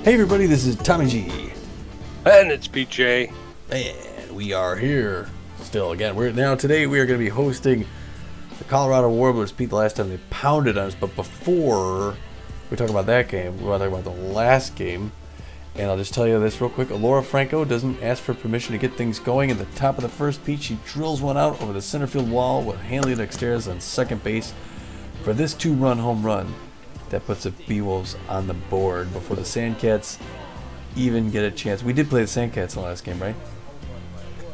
Hey everybody, this is Tommy G. And it's PJ. And we are here still again. Today we are going to be hosting the Colorado Warblers. Pete, the last time they pounded us, but before we talk about that game, we want to talk about the last game. And I'll just tell you this real quick. Alora Franco doesn't ask for permission to get things going. At the top of the first, Pete, she drills one out over the center field wall with Hanley Dexteris on second base for this 2-run home run. That puts the Beewolves on the board before the Sandcats even get a chance. We did play the Sandcats in the last game, right?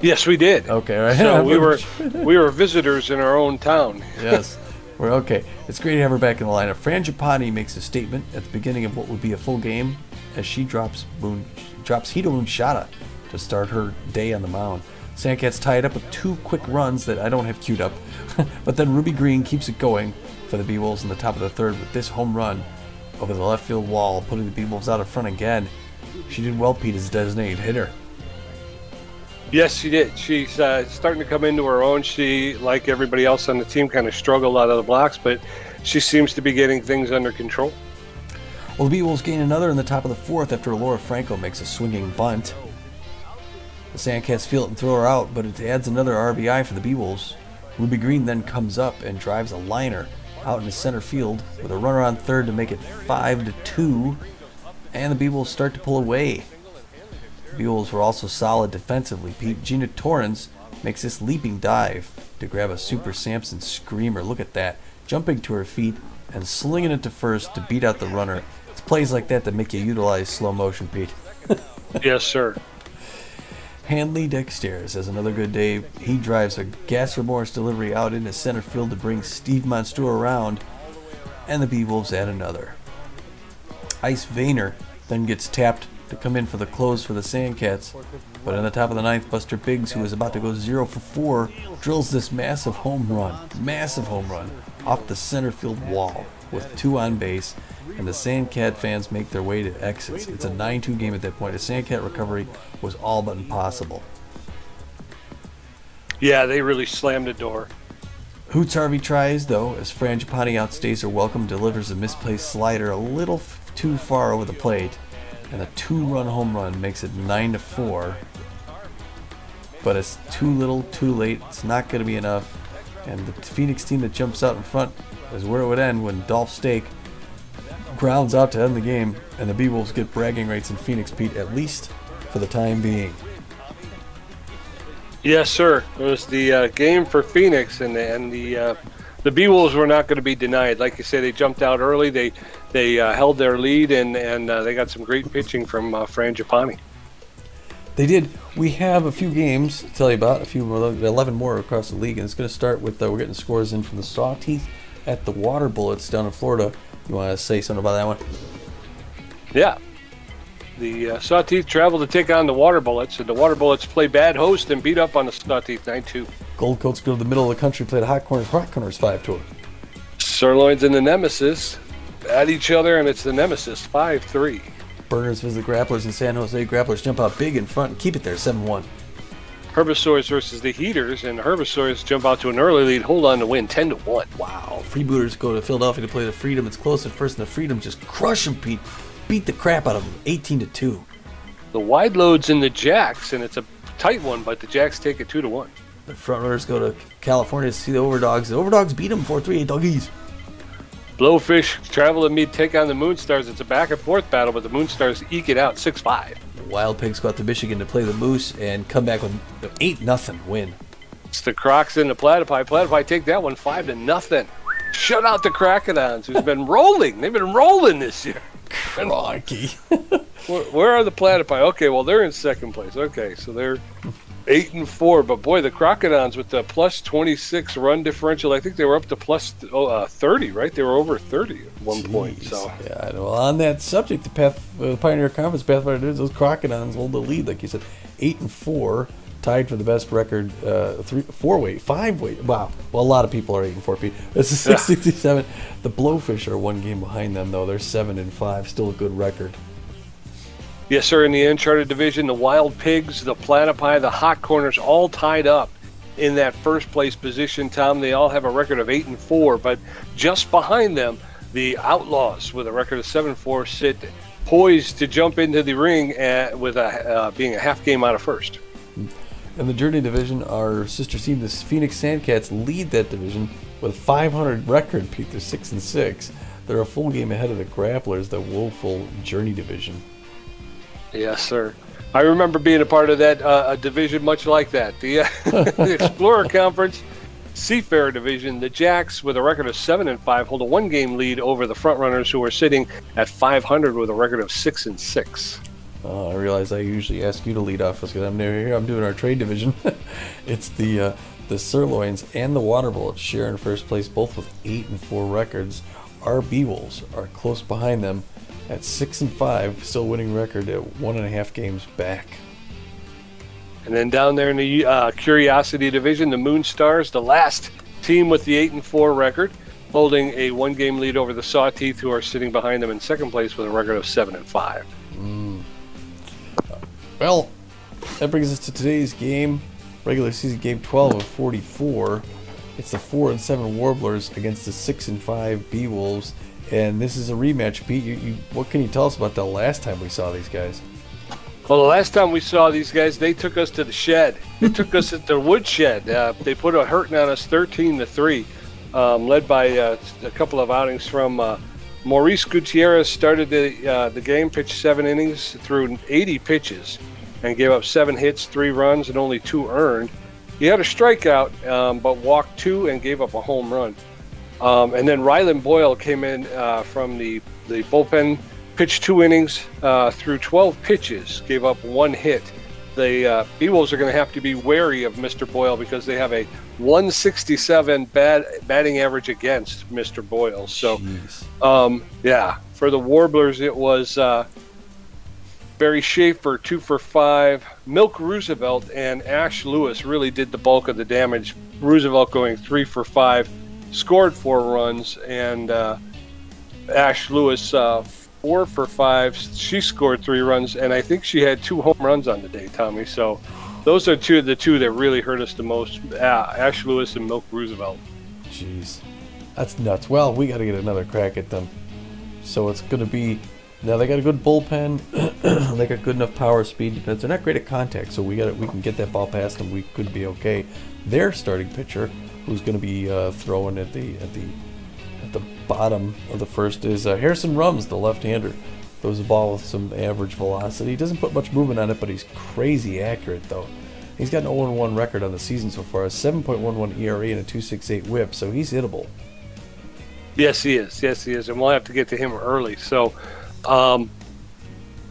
Yes, we did. Okay, right. So we were visitors in our own town. Yes, we're okay. It's great to have her back in the lineup. Fran Giappani makes a statement at the beginning of what would be a full game as she drops Hito Moonshada to start her day on the mound. Sandcats tie it up with 2 quick runs that I don't have queued up, but then Ruby Green keeps it going for the Beewolves in the top of the third with this home run over the left field wall, putting the Beewolves out in front again. She did well, Pete, as a designated hitter. Yes, she did. She's starting to come into her own. She, like everybody else on the team, kind of struggled out of the blocks, but she seems to be getting things under control. Well, the Beewolves gain another in the top of the fourth after Alora Franco makes a swinging bunt. The Sandcats feel it and throw her out, but it adds another RBI for the Beewolves. Ruby Green then comes up and drives a liner out into center field with a runner on third to make it 5-2, and the Beewolves start to pull away. The Beewolves were also solid defensively. Gina Torrens makes this leaping dive to grab a Super Samson screamer. Look at that, jumping to her feet and slinging it to first to beat out the runner. It's plays like that make you utilize slow motion, Pete. Yes, sir. Hanley Dexteris has another good day. He drives a gas remorse delivery out into center field to bring Steve Monstour around, and the Beewolves add another. Ice Vayner then gets tapped to come in for the close for the Sandcats, but in the top of the ninth, Buster Biggs, who is about to go 0 for 4, drills this massive home run off the center field wall with 2 on base, and the Sandcat fans make their way to exits. It's a 9-2 game at that point. A Sandcat recovery was all but impossible. Yeah, they really slammed the door. Hoots Harvey tries, though, as Fran Giappani outstays her welcome, delivers a misplaced slider a little too far over the plate, and a 2-run home run makes it 9-4. But it's too little, too late. It's not going to be enough. And the Phoenix team that jumps out in front is where it would end when Dolph Stake grounds out to end the game, and the Beewolves get bragging rights in Phoenix, Pete, at least for the time being. Yes, sir. It was the game for Phoenix, and the Beewolves were not going to be denied. Like you say, they jumped out early. They held their lead, and they got some great pitching from Fran Giappani. They did. We have a few games to tell you about, 11 more across the league, and it's going to start with we're getting scores in from the Sawteeth at the Water Bullets down in Florida. You want to say something about that one? Yeah. The Sawteeth travel to take on the Water Bullets, and the Water Bullets play bad host and beat up on the Sawteeth 9-2. Gold Coats go to the middle of the country, play the Hot Corners 5-2. Sirloins and the Nemesis at each other, and it's the Nemesis 5-3. Burners visit the Grapplers in San Jose. Grapplers jump out big in front and keep it there, 7-1. Herbisaurs versus the Heaters, and Herbisaurs jump out to an early lead, hold on to win 10-1. Wow. Freebooters go to Philadelphia to play the Freedom. It's close at first, and the Freedom just crush them, Pete. Beat the crap out of them, 18-2. The Wide Loads in the Jacks, and it's a tight one, but the Jacks take it 2-1. The Frontrunners go to California to see the Overdogs. The Overdogs beat them 4-3, doggies. Blowfish travel to take on the Moonstars. It's a back-and-forth battle, but the Moonstars eke it out 6-5. The Wild Pigs go out to Michigan to play the Moose and come back with an 8-0 win. It's the Crocs and the Platypi. Platypi take that one 5-0. Shut out the Crocodons, who's been rolling. They've been rolling this year. Crikey. Where are the Platypi? Okay, well, they're in second place. Okay, so they're 8-4. But, boy, the Crocodons with the plus 26 run differential, I think they were up to plus 30, right? They were over 30 at one point. So yeah, well, on that subject, the Pioneer Conference Pathfinder dudes, those Crocodons hold the lead, like you said, 8-4. Tied for the best record, 5-way. Wow. Well, a lot of people are 8-4, Pete. This is 667. The Blowfish are 1 game behind them, though. They're 7-5. Still a good record. Yes, sir. In the Uncharted division, the Wild Pigs, the Platypi, the Hot Corners, all tied up in that first place position, Tom. They all have a record of 8-4, but just behind them, the Outlaws with a record of 7-4 sit poised to jump into the ring with being a half game out of first. In the Journey division, our sister team, the Phoenix Sandcats, lead that division with a 500 record. Pete, they're 6-6. They're a full game ahead of the Grapplers, the woeful Journey division. Yes, sir. I remember being a part of that a division much like that. The, the Explorer Conference Seafarer division, the Jacks, with a record of 7-5, hold a one-game lead over the frontrunners, who are sitting at 500 with a record of 6-6. I realize I usually ask you to lead off because I'm never here. I'm doing our trade division. It's the Sirloins and the Water Bullets share in first place, both with 8-4 records. Our Beewolves are close behind them at 6-5, still winning record at 1.5 games back. And then down there in the Curiosity division, the Moon Stars, the last team with the 8-4 record, holding a one-game lead over the Sawteeth, who are sitting behind them in second place with a record of 7-5. Well, that brings us to today's game, regular season game 12 of 44. It's the 4-7 Warblers against the 6-5 Beewolves, and this is a rematch. Pete, what can you tell us about the last time we saw these guys? Well, the last time we saw these guys, they took us to the shed. They took us at the woodshed. They put a hurting on us 13-3, led by a couple of outings from Maurice Gutierrez. Started the game, pitched 7 innings through 80 pitches, and gave up 7 hits, 3 runs, and only 2 earned. He had a strikeout, but walked 2 and gave up a home run. And then Rylan Boyle came in from the bullpen, pitched 2 innings through 12 pitches, gave up 1 hit. The Beewolves are going to have to be wary of Mr. Boyle because they have a 167 batting average against Mr. Boyle. So, for the Warblers, it was Barry Schaefer 2 for 5. Milk Roosevelt and Ash Lewis really did the bulk of the damage. Roosevelt going 3 for 5, scored 4 runs, and Ash Lewis 4 for 5. She scored 3 runs, and I think she had 2 home runs on the day, Tommy. So those are the two that really hurt us the most, Ash Lewis and Milk Roosevelt. Jeez, that's nuts. Well, we got to get another crack at them. So it's going to be, now they got a good bullpen. They got good enough power, speed, defense. They're not great at contact, so we can get that ball past them. We could be okay. Their starting pitcher, who's going to be throwing at the bottom of the first, is Harrison Rums, the left-hander. Throws the ball with some average velocity. He doesn't put much movement on it, but he's crazy accurate, though. He's got an 0-1 record on the season so far, a 7.11 ERA and a 2.68 WHIP, so he's hittable. Yes, he is, and we'll have to get to him early. So,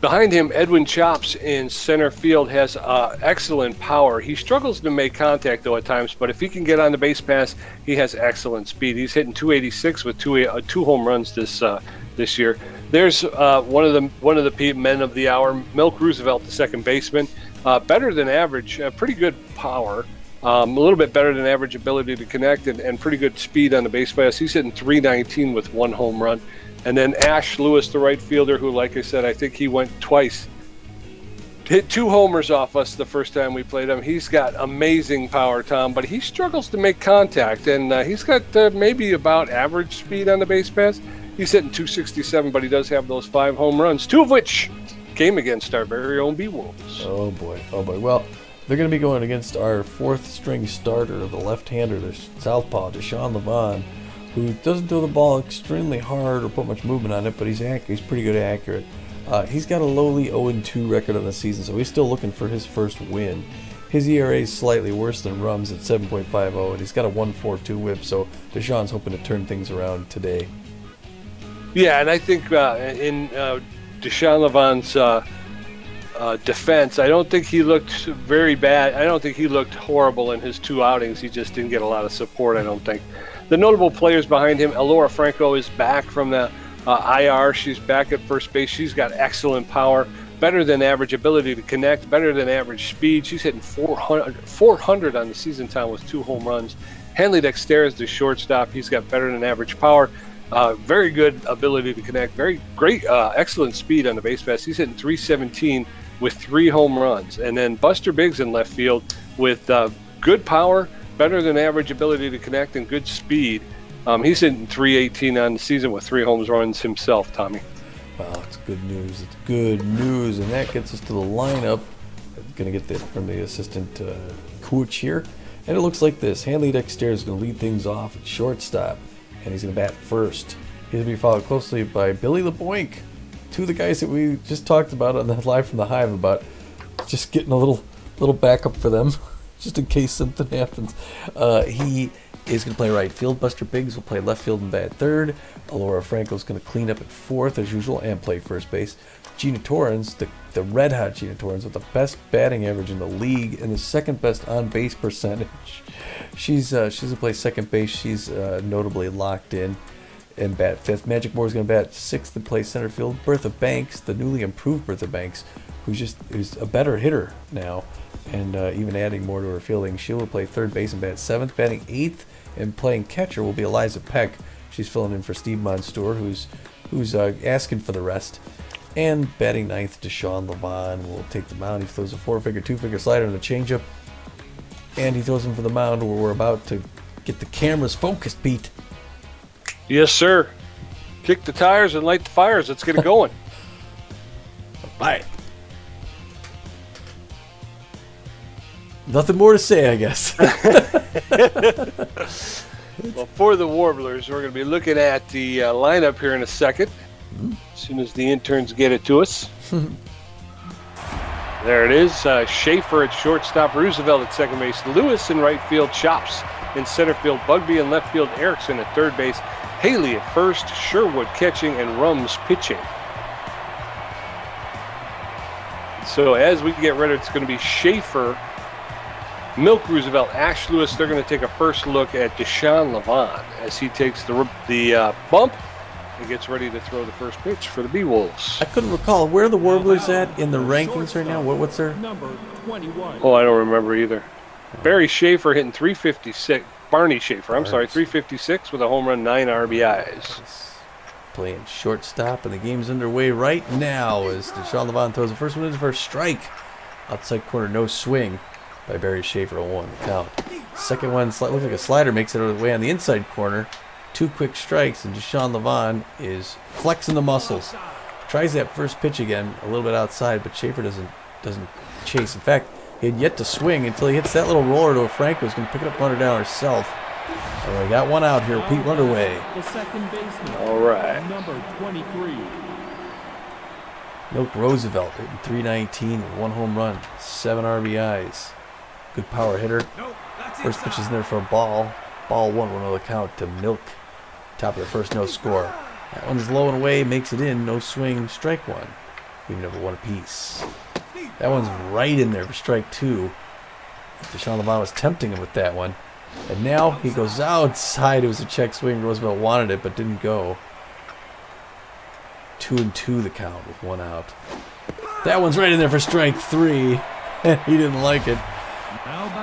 behind him, Edwin Chops in center field has excellent power. He struggles to make contact, though, at times, but if he can get on the base pass, he has excellent speed. He's hitting 286 with two home runs this year. There's one of the men of the hour, Milk Roosevelt, the second baseman. Better than average, pretty good power. A little bit better than average ability to connect and pretty good speed on the base pass. He's hitting 319 with 1 home run. And then Ash Lewis, the right fielder, who, like I said, I think he went twice. Hit 2 homers off us the first time we played him. He's got amazing power, Tom, but he struggles to make contact. And he's got maybe about average speed on the base pass. He's hitting 267, but he does have those 5 home runs, 2 of which came against our very own Beewolves. Oh, boy. Well, they're going to be going against our 4th-string starter, the left-hander, the southpaw, Deshaun Levon, who doesn't throw the ball extremely hard or put much movement on it, but he's pretty good accurate. He's got a lowly 0-2 record on the season, so he's still looking for his first win. His ERA is slightly worse than Rum's at 7.50, and he's got a 1.42 WHIP, so Deshaun's hoping to turn things around today. Yeah, and I think in Deshaun Levon's defense, I don't think he looked very bad. I don't think he looked horrible in his 2 outings. He just didn't get a lot of support, I don't think. The notable players behind him, Elora Franco is back from the IR. She's back at first base. She's got excellent power, better than average ability to connect, better than average speed. She's hitting 400 on the season, Tom, with 2 home runs. Hanley Dexter is the shortstop. He's got better than average power. Very good ability to connect. Very great, excellent speed on the base pass. He's hitting 317 with 3 home runs. And then Buster Biggs in left field with good power, better than average ability to connect, and good speed. He's hitting 318 on the season with 3 home runs himself, Tommy. Well, it's good news. It's good news. And that gets us to the lineup. I'm going to get that from the assistant coach here. And it looks like this. Hanley Dexter is going to lead things off at shortstop. And he's going to bat first. He's going to be followed closely by Billy LeBoink. Two of the guys that we just talked about on the Live from the Hive about just getting a little backup for them. Just in case something happens. He is going to play right field. Buster Biggs will play left field and bat third. Alora Franco is going to clean up at fourth as usual and play first base. Gina Torrens, the red-hot Gina Torrens with the best batting average in the league and the second best on-base percentage. She's going to play second base. She's notably locked in and bat fifth. Magic Moore is going to bat sixth and play center field. Bertha Banks, the newly improved Bertha Banks, who's a better hitter now, and even adding more to her fielding. She will play third base and bat seventh. Batting eighth and playing catcher will be Eliza Peck. She's filling in for Steve Monstour, who's asking for the rest. And batting ninth, Deshaun Levon will take the mound. He throws a four-figure, two-figure slider and a changeup. And he throws him for the mound where we're about to get the cameras focused, Pete. Yes, sir. Kick the tires and light the fires. Let's get it going. Bye. Nothing more to say, I guess. Well, for the Warblers, we're going to be looking at the lineup here in a second. As soon as the interns get it to us. There it is. Schaefer at shortstop, Roosevelt at second base, Lewis in right field, Chops in center field, Bugby in left field, Erickson at third base, Haley at first, Sherwood catching, and Rums pitching. So as we get ready, it's going to be Schaefer, Milk Roosevelt, Ash Lewis. They're going to take a first look at Deshaun Levon as he takes the bump and gets ready to throw the first pitch for the Beewolves. I couldn't recall. Where are the Warblers at in the rankings right now? What's their... Number 21. Oh, I don't remember either. Barry Schaefer hitting 356. Barney Schaefer, I'm sorry, 356 with a home run, 9 RBIs. Playing shortstop, and the game's underway right now as Deshaun Levon throws the first one in for a strike. Outside corner, no swing by Barry Schaefer, 1 count. Second one looks like a slider, makes it away on the inside corner. 2 quick strikes, and Deshaun Levon is flexing the muscles. Tries that first pitch again, a little bit outside, but Schaefer doesn't chase. In fact, he had yet to swing until he hits that little roller to Franco, who's going to pick it up, run her down herself. And we got one out here. Pete Runaway. The second baseman. All right. Number 23. Milk Roosevelt hitting 319 with 1 home run, 7 RBIs. Good power hitter. First pitch is in there for a ball. Ball 1-1 the count to Milk. Top of the first, no score. That one's low and away, makes it in, no swing, strike 1. Even over 1 apiece. That one's right in there for strike 2. Deshaun Levon was tempting him with that one. And now he goes outside. It was a check swing. Roosevelt wanted it, but didn't go. 2-2 the count with 1 out. That one's right in there for strike 3. He didn't like it.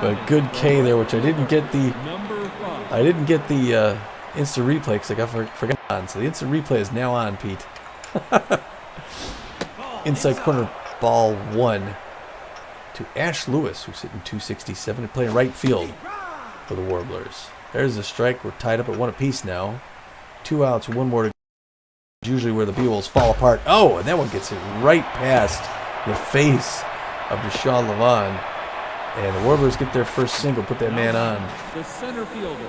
But good K there, which I didn't get the instant replay because I got forgot on. So the instant replay is now on, Pete. Inside corner, ball 1 to Ash Lewis, who's hitting 267 and playing right field for the Warblers. There's a strike. We're tied up at 1 apiece now. 2 outs, 1 more to go. Usually where the Beewolves fall apart. Oh, and that one gets it right past the face of Deshaun Levon. And the Warblers get their first single, put that man on. The center fielder,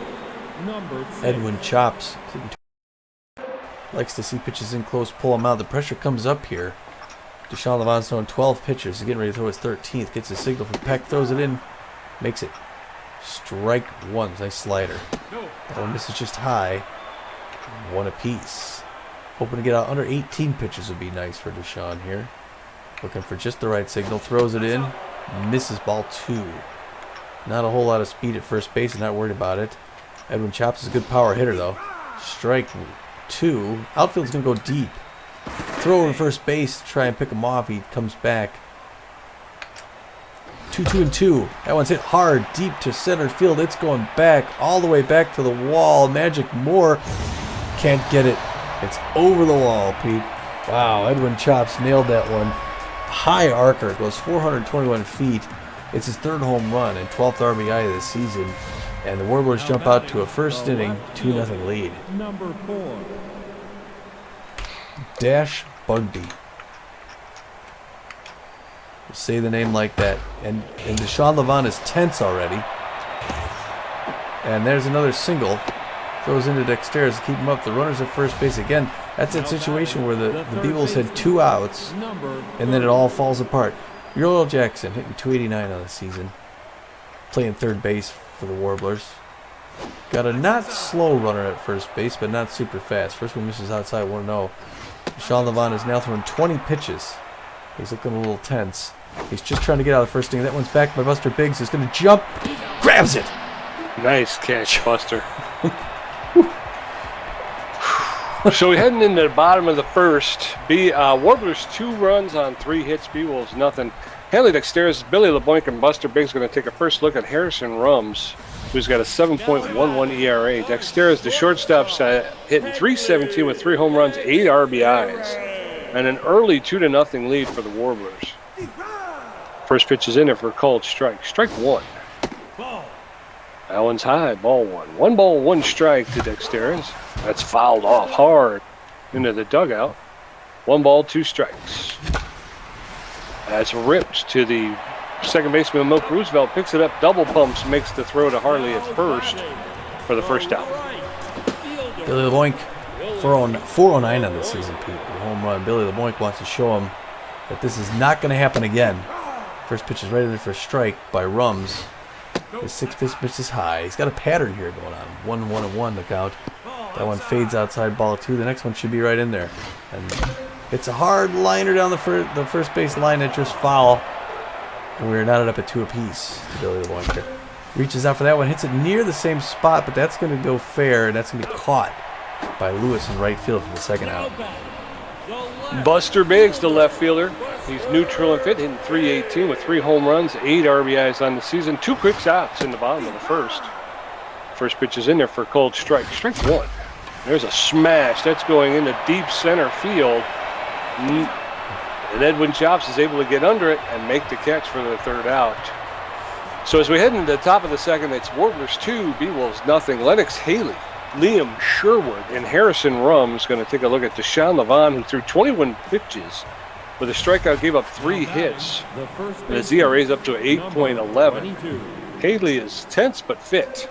number 6. Edwin Chops likes to see pitches in close, pull them out. The pressure comes up here. Deshaun Levon's throwing 12 pitches. He's getting ready to throw his 13th. Gets a signal from Peck, throws it in, makes it strike 1. Nice slider. That one misses just high. 1 apiece. Hoping to get out under 18 pitches would be nice for Deshaun here. Looking for just the right signal. Throws it in. Misses ball 2. Not a whole lot of speed at first base. Not worried about it. Edwin Chops is a good power hitter, though. Strike 2. Outfield's going to go deep. Throw to first base to try and pick him off. He comes back. 2-2-2. That one's hit hard, deep to center field. It's going back, all the way back to the wall. Magic Moore can't get it. It's over the wall, Pete. Wow, Edwin Chops nailed that one. High arcer, goes 421 feet. It's his 3rd home run and 12th RBI of the season. And the Warblers jump out to a first inning 2-0 lead. Number 4. Dash Bugby. Say the name like that. And Deshaun Levant is tense already. And there's another single. Throws into Dexteris to keep him up. The runner's at first base again. That's that situation where the Beewolves had 2 outs, and then it all falls apart. Uriel Jackson hitting .289 on the season. Playing third base for the Warblers. Got a not slow runner at first base, but not super fast. First one misses outside, 1-0. Deshaun Levant is now throwing 20 pitches. He's looking a little tense. He's just trying to get out of the first inning. That one's backed by Buster Biggs, who's going to jump. Grabs it. Nice catch, Buster. So we're heading into the bottom of the first. Warblers 2 runs on 3 hits. Beewolves nothing. Hanley Dexteris, Billy LeBoink, and Buster Biggs going to take a first look at Harrison Rums, who's got a 7.11 ERA. Dexteris, the shortstop's hitting .317 with 3 home runs, 8 RBIs, and an early 2-0 lead for the Warblers. First pitch is in there for a called strike. Strike 1. That one's high, ball 1. 1 ball, 1 strike to Dexteris. That's fouled off hard into the dugout. 1 ball, 2 strikes. That's ripped to the second baseman, Moke Roosevelt. Picks it up, double pumps, makes the throw to Harley at first for the first out. Billy LeBoink, 409 on the season, Pete. The home run. Billy LeBoink wants to show him that this is not going to happen again. First pitch is right in there for a strike by Rums. His 6th pitch is high. He's got a pattern here going on. 1-1-1 the count. That one fades outside, ball 2. The next one should be right in there. And it's a hard liner down the first base line that just foul. And we're knotted up at 2 apiece to Billy LeBoink here. Reaches out for that one, hits it near the same spot, but that's going to go fair, and that's going to be caught by Lewis in right field for the second out. Buster Biggs, the left fielder. He's neutral and fit, hitting .318 with 3 home runs, 8 RBIs on the season. 2 quick outs in the bottom of the first. First pitch is in there for a cold strike. Strike 1. There's a smash. That's going into deep center field. And Edwin Chops is able to get under it and make the catch for the third out. So as we head into the top of the second, it's Warblers 2, Beewolves nothing. Lennox Haley, Liam Sherwood, and Harrison Rums going to take a look at Deshaun Levant, who threw 21 pitches with a strikeout, gave up 3 hits. And his ERA is up to 8.11. Haley is tense but fit.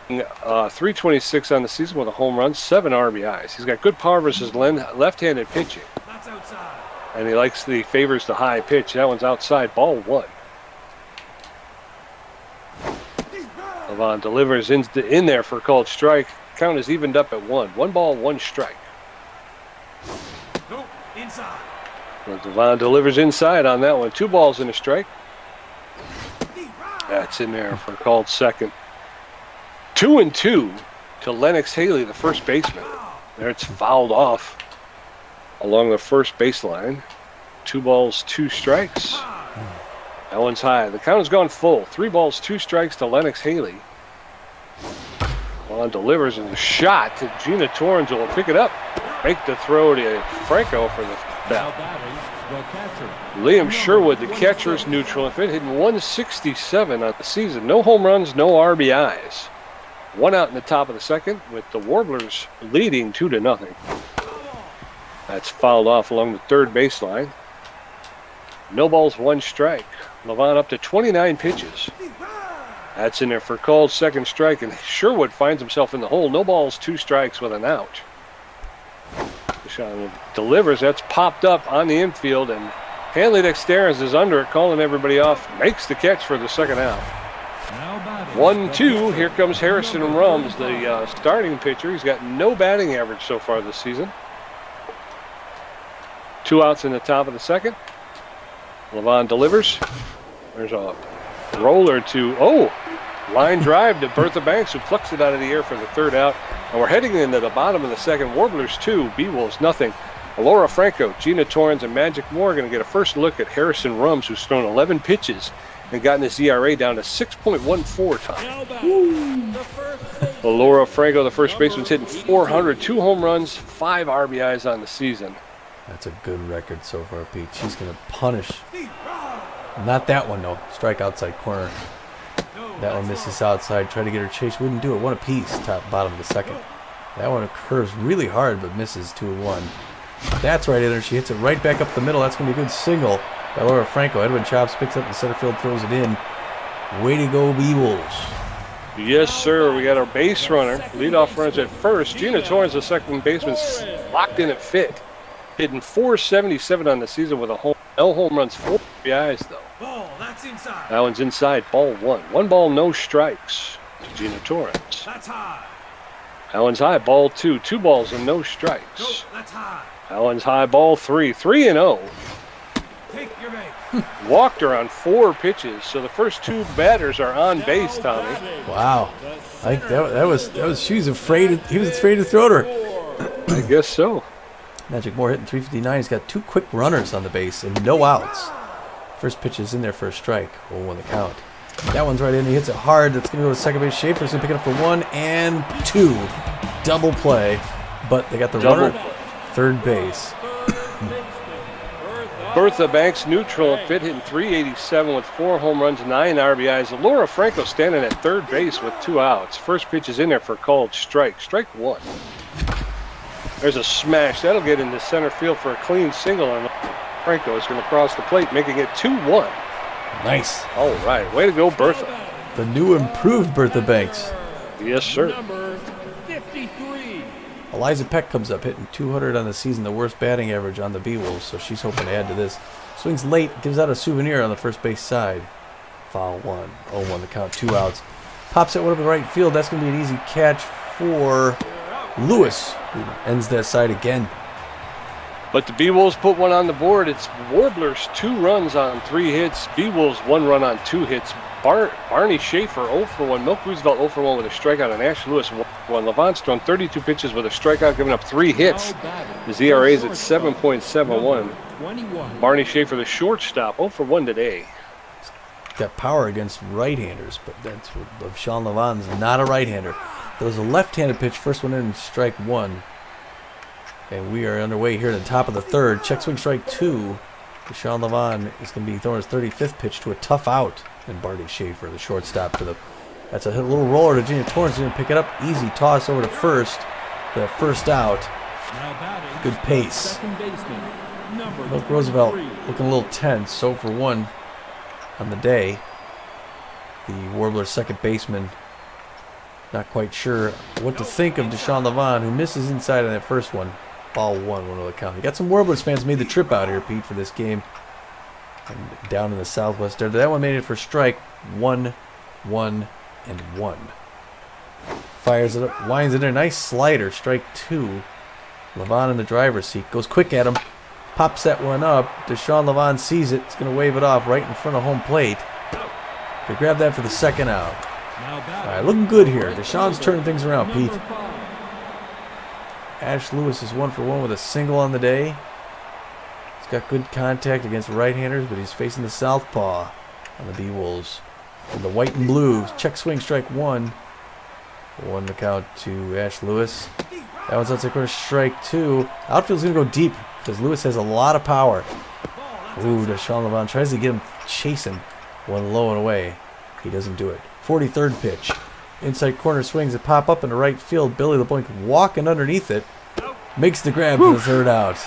326 on the season with a home run, 7 RBIs. He's got good power versus left-handed pitching. And he favors the high pitch. That one's outside, ball 1. Levant delivers in there for a called strike. Count is evened up at 1. 1 ball, 1 strike. Inside. Levant delivers inside on that one. 2 balls and a strike. That's in there for a called second. 2-2 to Lennox Haley, the first baseman. There it's fouled off along the first baseline. 2 balls, 2 strikes. That one's high. The count has gone full. 3 balls, 2 strikes to Lennox Haley. Juan delivers and a shot to Gina Torrens, who will pick it up. Make the throw to Franco for the foul. Liam Sherwood, the catcher, is neutral and fit, hitting .167 on the season. No home runs, no RBIs. 1 out in the top of the second with the Warblers leading 2-0. That's fouled off along the third baseline. No balls, 1 strike. Levant up to 29 pitches. That's in there for called second strike, and Sherwood finds himself in the hole. No balls, 2 strikes with an out. Deshaun delivers. That's popped up on the infield, and Hanley Dexteris is under it, calling everybody off. Makes the catch for the second out. 1-2. Here comes Harrison Rums, the starting pitcher. He's got no batting average so far this season. 2 outs in the top of the second. Levant delivers. There's a roller to, line drive to Bertha Banks, who plucks it out of the air for the third out. And we're heading into the bottom of the second. Warblers 2, Beewolves nothing. Laura Franco, Gina Torrens, and Magic Moore are going to get a first look at Harrison Rums, who's thrown 11 pitches and gotten his ERA down to 6.14 times. Laura Franco, the first baseman's hitting .400, 2 home runs, 5 RBIs on the season. That's a good record so far, Pete. She's going to punish. Not that one, though. Strike outside corner. That one misses outside. Try to get her chase. Wouldn't do it. 1 apiece, top, bottom of the second. That one curves really hard, but misses 2-1. That's right in there. She hits it right back up the middle. That's going to be a good single by Laura Franco. Edwin Chops picks up the center field, throws it in. Way to go, Beewolves. Yes, sir. We got our base runner. Leadoff runners at first. Gina Torrance, the second baseman, locked in at fit. Hitting .477 on the season with no home runs, 4 RBIs, though. Ball, that's inside. That one's inside, ball 1. 1 ball, no strikes to Gina Torrance. That's high. That one's high, ball 2. 2 balls and no strikes. Go, that's high. That one's high, ball 3. 3-0. Take your bait. Walked her on 4 pitches, so the first 2 batters are on base, Tommy. Wow. I think that was she was afraid. He was afraid to throw to her. I guess so. Magic Moore hitting .359. He's got 2 quick runners on the base and no outs. First pitch is in there for a strike. 0-1 the count. That one's right in. He hits it hard. That's going to go to second base. Schaefer's going to pick it up for 1 and 2. Double play. But they got the runner at third base. Bertha Banks neutral and fit, hitting .387 with 4 home runs, 9 RBIs. Laura Franco standing at third base with 2 outs. First pitch is in there for a called strike. Strike 1. There's a smash. That'll get into center field for a clean single, and Franco is going to cross the plate, making it 2-1. Nice. All right. Way to go, Bertha. The new improved Bertha Banks. Yes, sir. Number 53. Eliza Peck comes up, hitting .200 on the season, the worst batting average on the Beewolves, so she's hoping to add to this. Swings late, gives out a souvenir on the first base side. Foul 1. 0-1 the count, 2 outs. Pops it over the right field. That's going to be an easy catch for Lewis, who ends that side again. But the Beewolves put one on the board. It's Warblers 2 runs on 3 hits. Beewolves 1 run on 2 hits. Barney Schaefer 0 for 1. Milk Roosevelt 0 for 1 with a strikeout. And Ash Lewis 1 for 1. Levant's thrown 32 pitches with a strikeout, giving up 3 hits. His ERA is at 7.71. 21. Barney Schaefer, the shortstop, 0 for 1 today. He's got power against right-handers, but that's what Sean Levant's not a right-hander. There was a left-handed pitch, first one in, strike 1. And we are underway here at the top of the third. Check swing strike 2. Deshaun Levant is going to be throwing his 35th pitch to a tough out. And Barney Schaefer, the shortstop, for the. That's a little roller to Gina Torrance. He's going to pick it up. Easy toss over to first. The first out. Now batting. Good pace. Second baseman. Number Milk Roosevelt 23. looking a little tense. So for 1 on the day. The Warblers second baseman. Not quite sure what to think of Deshaun Levant, who misses inside on that first one. Ball 1 of the count. You got some Warblers fans made the trip out here, Pete, for this game. And down in the southwest there. That one made it for strike 1, 1, and 1. Fires it up, winds it in. Nice slider, strike 2. Levant in the driver's seat. Goes quick at him. Pops that one up. Deshaun Levant sees it. He's going to wave it off right in front of home plate. They grab that for the second out. Now All batting. right, looking good here. Deshaun's turning things around, Pete. Number 5. Ash Lewis is 1 for 1 with a single on the day. He's got good contact against right-handers, but he's facing the southpaw on the Beewolves. And the white and blue, check swing strike 1. 1 the count to Ash Lewis. That one's outside corner, strike 2. Outfield's going to go deep because Lewis has a lot of power. Ooh, Deshaun Levant tries to get him chasing one low and away. He doesn't do it. 43rd pitch. Inside corner swings that pop up into right field. Billy LeBlanc walking underneath it. Makes the grab for the third out.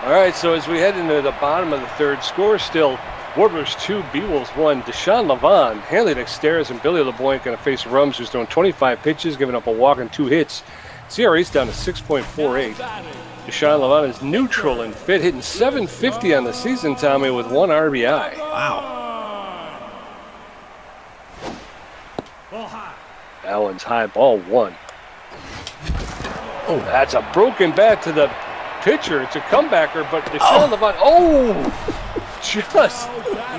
All right, so as we head into the bottom of the third, score still Warblers 2, Beewolves 1. Deshaun Levant, Hanley Dexteris, and Billy LeBlanc going to face Rums, who's throwing 25 pitches, giving up a walk and 2 hits. CRA's down to 6.48. Deshaun Levant is neutral and fit, hitting .750 on the season, Tommy, with 1 RBI. Wow. Ball high. That one's high, ball 1. Oh, That's a broken bat to the pitcher. It's a comebacker, but Deshaun Levant, just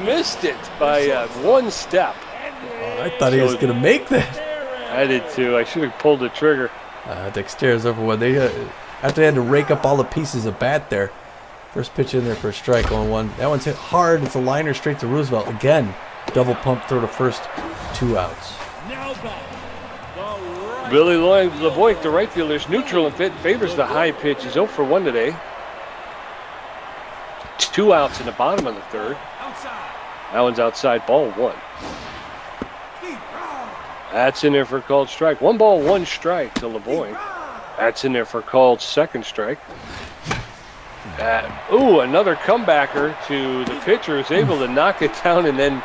missed it by 1 step. I thought he was going to make that. I did too. I should have pulled the trigger. Dexter's over 1. They after they had to rake up all the pieces of bat there. First pitch in there for a strike on 1. That one's hit hard. It's a liner straight to Roosevelt. Again, double pump throw to first. 2 outs. Now batting. The right. Billy LeBlanc, the right fielder, is neutral and fit, favors the high pitch. He's 0 for 1 today. 2 outs in the bottom of the third. Outside. That one's outside, ball 1. Deep. That's in there for a called strike. 1 ball, 1 strike to LeBlanc. That's in there for called second strike. Another comebacker to the pitcher is able to knock it down and then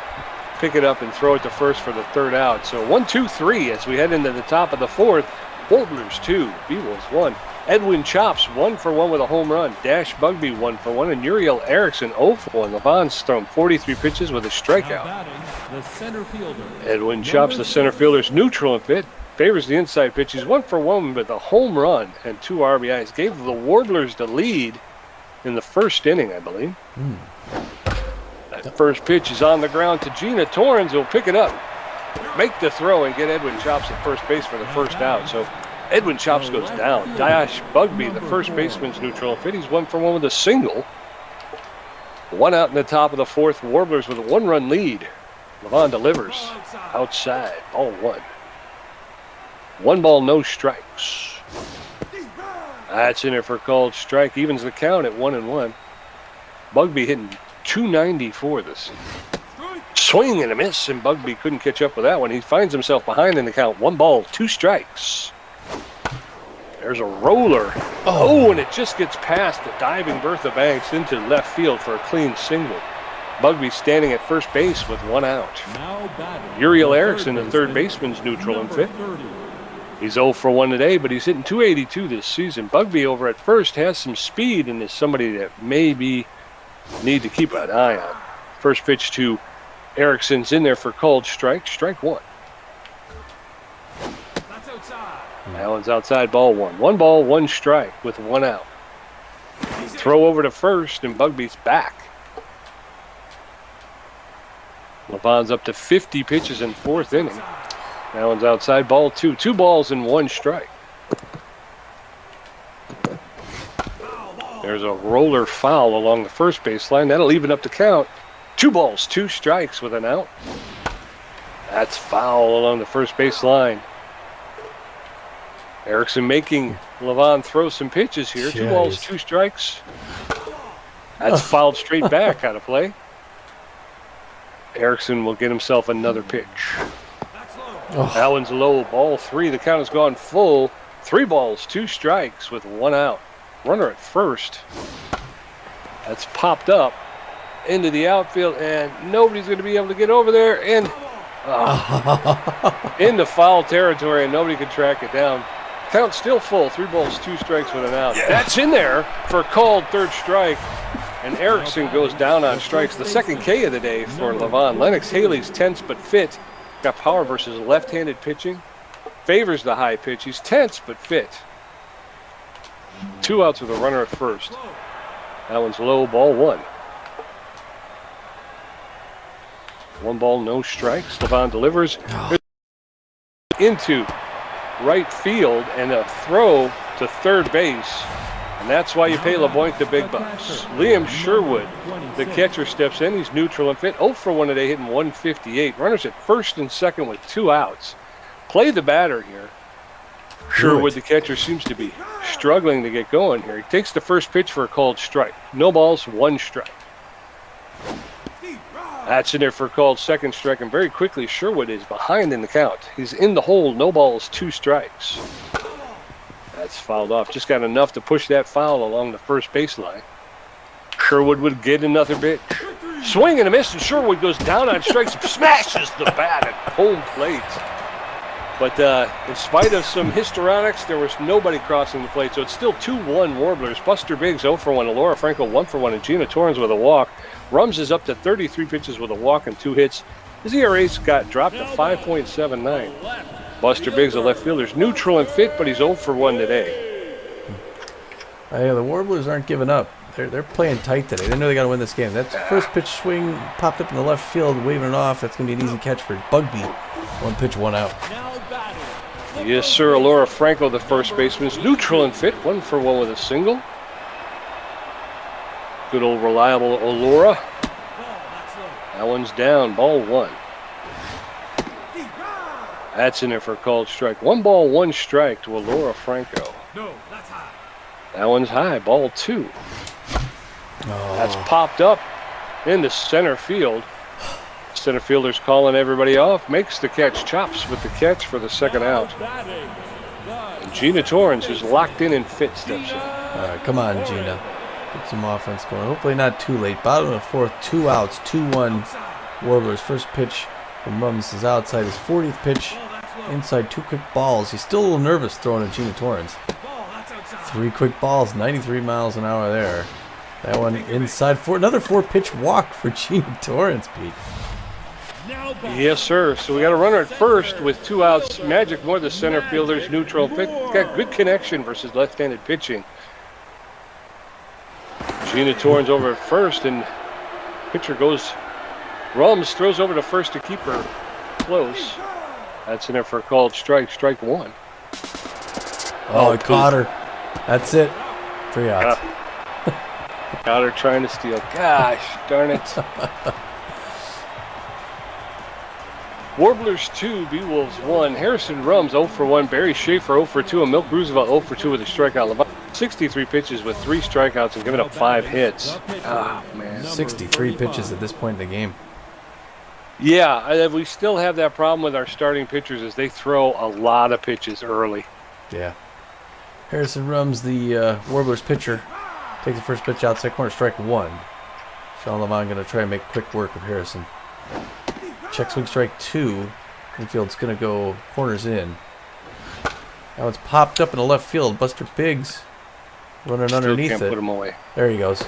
pick it up and throw it to first for the third out. So 1-2-3 as we head into the top of the fourth. Warblers 2, Beewolves 1. Edwin Chops 1-for-1 with a home run. Dash Bugby 1-for-1, and Uriel Erickson 0-for-1. Levon's thrown 43 pitches with a Now strikeout. batting, the center fielder. Edwin Chops, the center fielder's neutral and fit. Favors the inside pitch. He's 1-for-1 with a home run and 2 RBIs. Gave the Warblers the lead in the first inning, I believe. That first pitch is on the ground to Gina Torrens, who'll pick it up, make the throw, and get Edwin Chops at first base for the first out. So Edwin Chops goes down. Dash Bugby, the first baseman's neutral and fit. He's 1-for-1 with a single. 1 out in the top of the fourth. Warblers with a 1-run lead. Levon delivers outside. Ball 1. 1 ball, no strikes. That's in there for a called strike. Evens the count at 1-1. Bugby hitting .294 this. Swing and a miss, and Bugby couldn't catch up with that one. He finds himself behind in the count. 1 ball, 2 strikes. There's a roller. And it just gets past the diving Bertha Banks into left field for a clean single. Bugby standing at first base with 1 out. Now batting, Uriel the Erickson, the third baseman's neutral and fit. 30. He's 0-for-1 today, but he's hitting .282 this season. Bugby over at first has some speed and is somebody that maybe need to keep an eye on. First pitch to Erickson's in there for called strike. Strike 1. That's outside. That one's outside, ball 1. 1 ball, 1 strike with 1 out. Throw over to first, and Bugby's back. Levon's up to 50 pitches in 4th inning. That one's outside, ball 2. 2 balls and 1 strike. There's a roller foul along the first baseline. That'll even up the count. 2 balls, 2 strikes with an out. That's foul along the first baseline. Erickson making Levon throw some pitches here. 2 balls, 2 strikes. That's fouled straight back out of play. Erickson will get himself another pitch. That one's low, ball 3. The count has gone full. 3 balls, 2 strikes with 1 out. Runner at first. That's popped up into the outfield, and nobody's going to be able to get over there. And into foul territory, and nobody can track it down. Count still full. 3 balls, 2 strikes with an out. That's in there for a called third strike. And Erickson goes down on strikes. The second K of the day for Levon. Lennox Haley's tense but fit. Got power versus left-handed pitching. Favors the high pitch. He's tense but fit. 2 outs with a runner at first. That one's low, ball 1. 1 ball, no strikes. Levon delivers into right field and a throw to third base. And that's why you pay LeBoink the big bucks. Liam Sherwood, the catcher, steps in. He's neutral and fit. 0-for-1 today, hitting .158. Runners at first and second with 2 outs. Play the batter here. Sherwood, the catcher, seems to be struggling to get going here. He takes the first pitch for a called strike. No balls, 1 strike. That's in there for a called second strike, and very quickly Sherwood is behind in the count. He's in the hole, no balls, 2 strikes. That's fouled off. Just got enough to push that foul along the first baseline. Sherwood would get another pitch. Swing and a miss, and Sherwood goes down on strikes and smashes the bat at home plate. But in spite of some histrionics, there was nobody crossing the plate, so it's still 2-1 Warblers. Buster Biggs 0-for-1, Alora Franco 1-for-1, and Gina Torrens with a walk. Rums is up to 33 pitches with a walk and 2 hits. His ERA's got dropped to 5.79. Buster Biggs, the left fielder, is neutral and fit, but he's 0-for-1 today. Yeah, the Warblers aren't giving up. They're playing tight today. They know they got to win this game. That first pitch swing popped up in the left field, waving it off. That's going to be an easy catch for Bugby. 1 pitch, 1 out. Yes, sir. Alora Franco, the first baseman, is neutral and fit. 1-for-1 with a single. Good old reliable Alora. That one's down. Ball 1. That's in there for a called strike. 1 ball, 1 strike to Alora Franco. No, that's high. That one's high. Ball 2. That's popped up into center field. Center fielder's calling everybody off. Makes the catch. Chops with the catch for the second out. Gina Torrance, who's locked in and fit, steps in. All right, come on, Gina. Get some offense going. Hopefully not too late. Bottom of the fourth, 2 outs, 2-1 Warblers. First pitch from Rums is outside. His 40th pitch inside, 2 quick balls. He's still a little nervous throwing at Gina Torrance. 3 quick balls, 93 miles an hour there. That one inside for another 4-pitch walk for Gina Torrance, Pete. Yes, sir. So we got a runner at first with 2 outs. Magic Moore, the center fielder's neutral pick. Got good connection versus left-handed pitching. Gina Torrance over at first, and pitcher goes. Rums throws over to first to keep her close. That's in there for a called strike. Strike 1. Oh, it caught her. That's it. 3 outs. Got her trying to steal. Gosh, darn it. Warblers 2, Beewolves 1. Harrison Rums 0 for 1. Barry Schaefer 0 for 2. And Milk Roosevelt 0 for 2 with a strikeout. 63 pitches with 3 strikeouts and giving up 5 hits. Ah, man. 63 pitches at this point in the game. Yeah, we still have that problem with our starting pitchers as they throw a lot of pitches early. Yeah. Harrison Rums, the Warblers pitcher, takes the first pitch outside corner, strike 1. Sean Levon going to try and make quick work of Harrison. Check swing, strike 2. Infield's going to go corners in. Now it's popped up in the left field. Buster Biggs running Still underneath can't it. put him away. There he goes.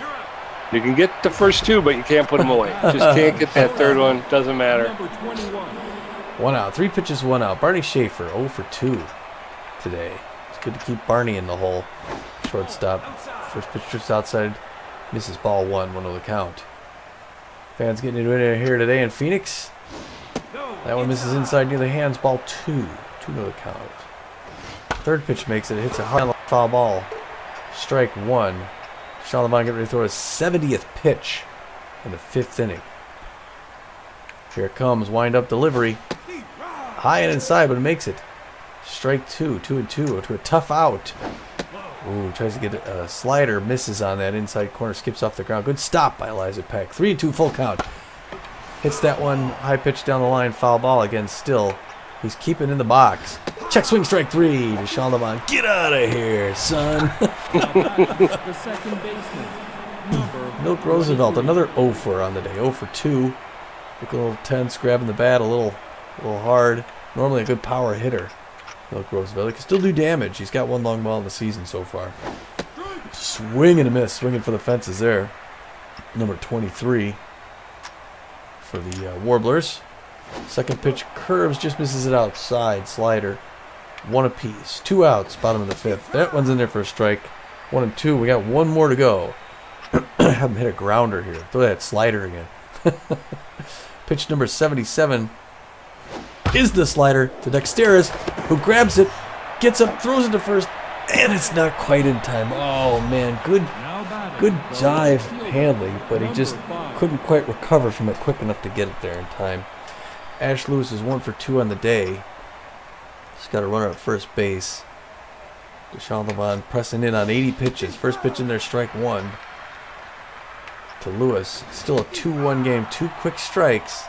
You can get the first 2, but you can't put them away. Just can't get that third one. Doesn't matter. Number 21. 1 out. 3 pitches, 1 out. Barney Schaefer 0 for 2 today. It's good to keep Barney in the hole. Shortstop. First pitch drifts outside. Misses ball 1. 1 to the count. Fans getting into it here today in Phoenix. That one misses inside near the hands. Ball 2. 2 to the count. Third pitch makes it. It hits a hard foul ball. Strike 1. Sean Levon getting ready to throw his 70th pitch in the 5th inning. Here it comes. Wind up delivery. High and inside, but it makes it. Strike 2. 2-2 to a tough out. Ooh, tries to get a slider. Misses on that inside corner. Skips off the ground. Good stop by Eliza Peck. 3-2 full count. Hits that one high pitch down the line. Foul ball again still. He's keeping in the box. Check swing, strike 3 to Sean Levon. Get out of here, son. The second baseman. Number Milk Roosevelt, another 0 for on the day. 0 for 2. Look a little tense, grabbing the bat a little hard. Normally a good power hitter. Milk Roosevelt. He can still do damage. He's got 1 long ball in the season so far. Swing and a miss. Swinging for the fences there. Number 23 for the Warblers. Second pitch curves, just misses it outside. Slider. 1 apiece. 2 outs, bottom of the 5th. That one's in there for a strike. 1 and 2. We got 1 more to go. Have him hit a grounder here. Throw that slider again. Pitch number 77 is the slider to Dexteris, who grabs it, gets up, throws it to first, and it's not quite in time. Oh, man. Good dive handling, but he just couldn't quite recover from it quick enough to get it there in time. Ash Lewis is 1 for 2 on the day. He's got a runner at first base. Deshaun Levon pressing in on 80 pitches. First pitch in there, strike 1 to Lewis. Still a 2-1 game. 2 quick strikes.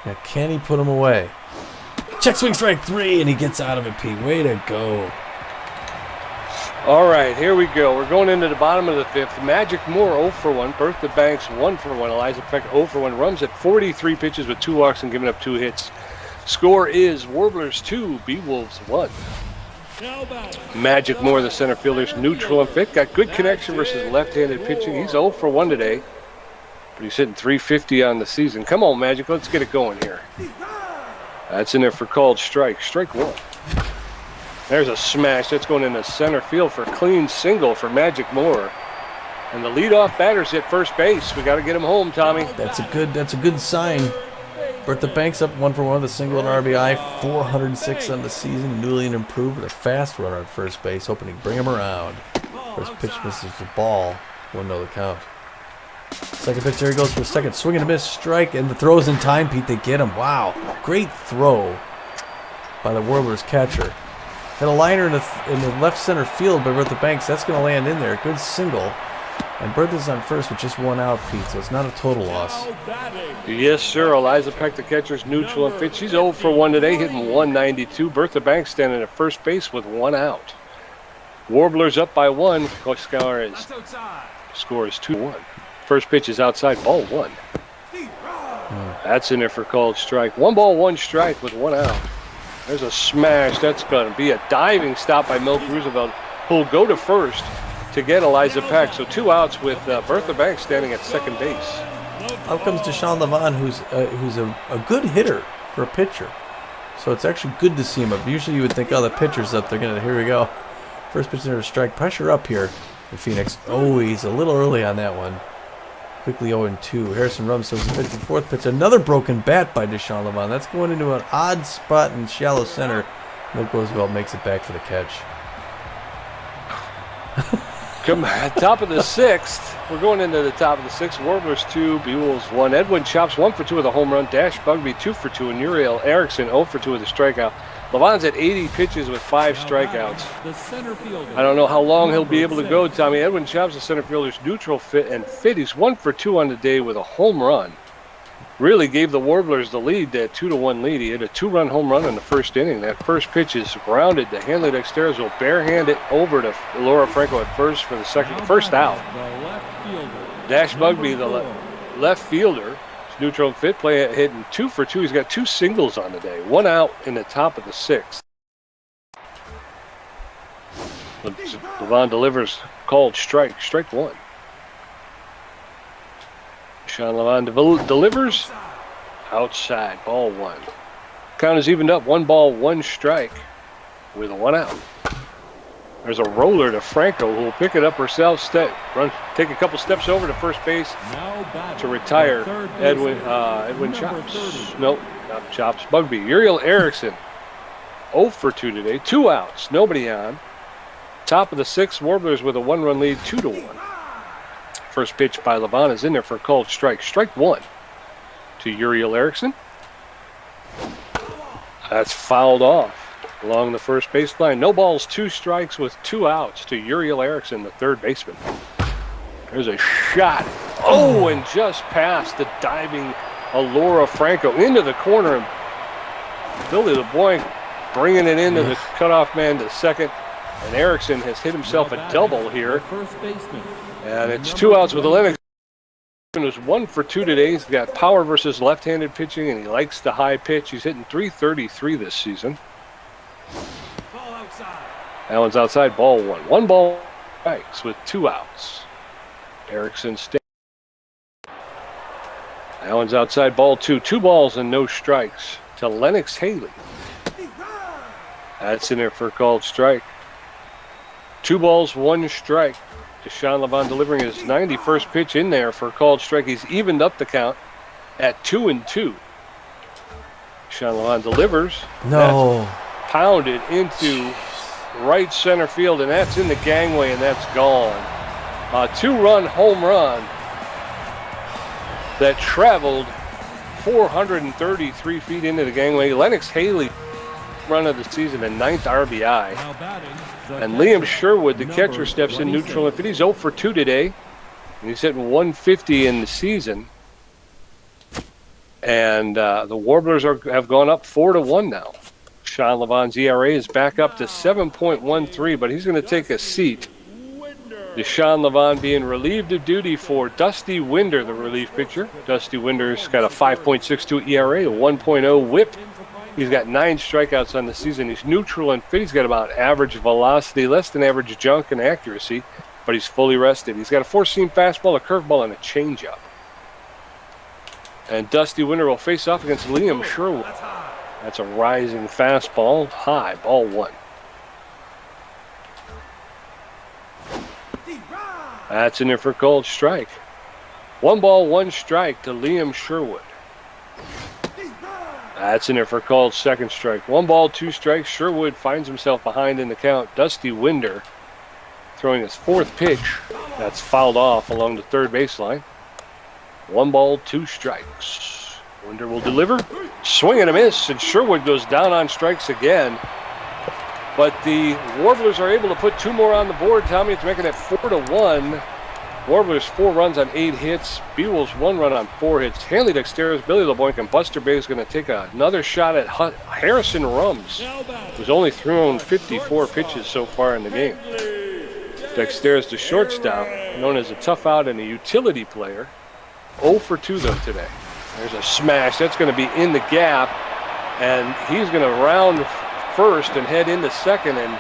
Now can he put him away? Check swing, strike 3, and he gets out of it, Pete. Way to go. All right, here we go. We're going into the bottom of the 5th. Magic Moore 0 for 1. Bertha Banks 1 for 1. Eliza Peck 0 for 1. Rums at 43 pitches with 2 walks and giving up 2 hits. Score is Warblers 2, Beewolves 1. Magic Moore, the center fielder's neutral and fit. Got good connection versus left-handed pitching. He's 0 for 1 today, but he's hitting 350 on the season. Come on, Magic, let's get it going here. That's in there for called strike. Strike 1. There's a smash. That's going into center field for a clean single for Magic Moore. And the leadoff batter's at first base. We got to get him home, Tommy. That's a good sign. Bertha Banks up 1 for 1 with a single and RBI. 406 on the season. Newly improved with a fast runner at first base, hoping to bring him around. First pitch misses the ball. 1-0 the count. Second pitch, there he goes for a second. Swing and a miss, strike, and the throw's in time, Pete. They get him. Wow. Great throw by the Warblers catcher. Hit a liner in the left center field by Bertha Banks. That's going to land in there. Good single. And Bertha's on first with just 1 out, Pete, so it's not a total loss. Now batting. Yes, sir. Eliza Peck, the catcher's neutral and fit. She's 0 for 1 today, hitting 192. Bertha Banks standing at first base with 1 out. Warblers up by 1. Score is That's outside. 2-1. First pitch is outside, ball 1. That's in there for called strike. 1 ball, 1 strike with 1 out. There's a smash. That's going to be a diving stop by Milk Roosevelt, who'll go to first to get Eliza Peck. So 2 outs with Bertha Banks standing at second base. Out comes Deshaun Levon, who's a good hitter for a pitcher. So it's actually good to see him up. Usually you would think, oh, the pitcher's up. Here we go. First pitch there to strike. Pressure up here in Phoenix. Oh, he's a little early on that one. Quickly 0-2. Harrison Rums throws the 54th pitch. Another broken bat by Deshaun Levon. That's going into an odd spot in shallow center. Milk Roosevelt makes it back for the catch. Come on, top of the 6th. We're going into the top of the 6th. Warblers 2, Beewolves 1. Edwin Chops 1 for 2 with a home run. Dash Bugby 2 for 2. And Uriel Erickson 0 for 2 with a strikeout. Levon's at 80 pitches with 5 strikeouts. The center fielder. I don't know how long he'll be able to go, Tommy. Edwin Chops, the center fielder's neutral fit. He's 1 for 2 on the day with a home run. Really gave the Warblers the lead, that 2-1 lead. He hit a 2-run home run in the first inning. That first pitch is grounded to Hanley Dexteros. Will barehand it over to Laura Franco at first for the first out. The left fielder. Dash Bugby, the left fielder, neutral fit, hitting 2 for 2. He's got 2 singles on the day. 1 out in the top of the 6th. Levon delivers, called strike 1. Sean Levon delivers outside, ball 1. Count is evened up, 1 ball, 1 strike with a 1 out. There's a roller to Franco, who will pick it up herself, take a couple steps over to first base to retire Edwin Chops. Nope, not Chops. Bugby. Uriel Erickson, 0 for 2 today, 2 outs, nobody on. Top of the 6th, Warblers with a 1-run lead, 2-1. First pitch by Levon is in there for a called strike. Strike 1 to Uriel Erickson. That's fouled off along the first baseline. No balls, 2 strikes with 2 outs to Uriel Erickson, the third baseman. There's a shot. Oh, and just past the diving Alora Franco into the corner. And Billy LeBoy bringing it into the cutoff man to second. And Erickson has hit himself a double here. First baseman. And it's 2 outs with the Lennox. He was 1 for 2 today. He's got power versus left-handed pitching, and he likes the high pitch. He's hitting .333 this season. Ball outside. That one's outside, ball 1. 1 ball strikes with 2 outs. Erickson stays. That one's outside, ball 2. 2 balls and no strikes to Lennox Haley. That's in there for a called strike. 2 balls, 1 strike. Deshaun Levon delivering his 91st pitch in there for a called strike. He's evened up the count at 2-2. Deshaun Levon delivers. No. That's pounded into right center field, and that's in the gangway, and that's gone. A 2-run home run that traveled 433 feet into the gangway. Lennox Haley, run of the season, a 9th RBI. Now batting. And Liam Sherwood, the catcher, steps in neutral and fit. He's 0 for 2 today. And he's hitting 150 in the season. And the Warblers have gone up 4-1 now. Sean Levon's ERA is back up to 7.13, but he's going to take a seat. Deshaun Levon being relieved of duty for Dusty Winder, the relief pitcher. Dusty Winder's got a 5.62 ERA, a 1.0 whip. He's got 9 strikeouts on the season. He's neutral and fit. He's got about average velocity, less than average junk and accuracy, but he's fully rested. He's got a 4-seam fastball, a curveball, and a changeup. And Dusty Winder will face off against Liam Sherwood. That's a rising fastball, high, ball 1. That's in there for a called strike. 1 ball, 1 strike to Liam Sherwood. That's in there for a called second strike. 1 ball, 2 strikes. Sherwood finds himself behind in the count. Dusty Winder throwing his 4th pitch. That's fouled off along the third baseline. 1 ball, 2 strikes. Winder will deliver. Swing and a miss, and Sherwood goes down on strikes again. But the Warblers are able to put 2 more on the board, Tommy. It's making it 4-1. Warblers 4 runs on 8 hits. Beewolves 1 run on 4 hits. Hanley Dexterous, Billy LeBoink, and Buster Biggs going to take another shot at Harrison Rums, who's only thrown 54 pitches so far in the game. Dexterous, the shortstop, known as a tough out and a utility player. 0 for 2 though today. There's a smash. That's going to be in the gap, and he's going to round first and head into second. And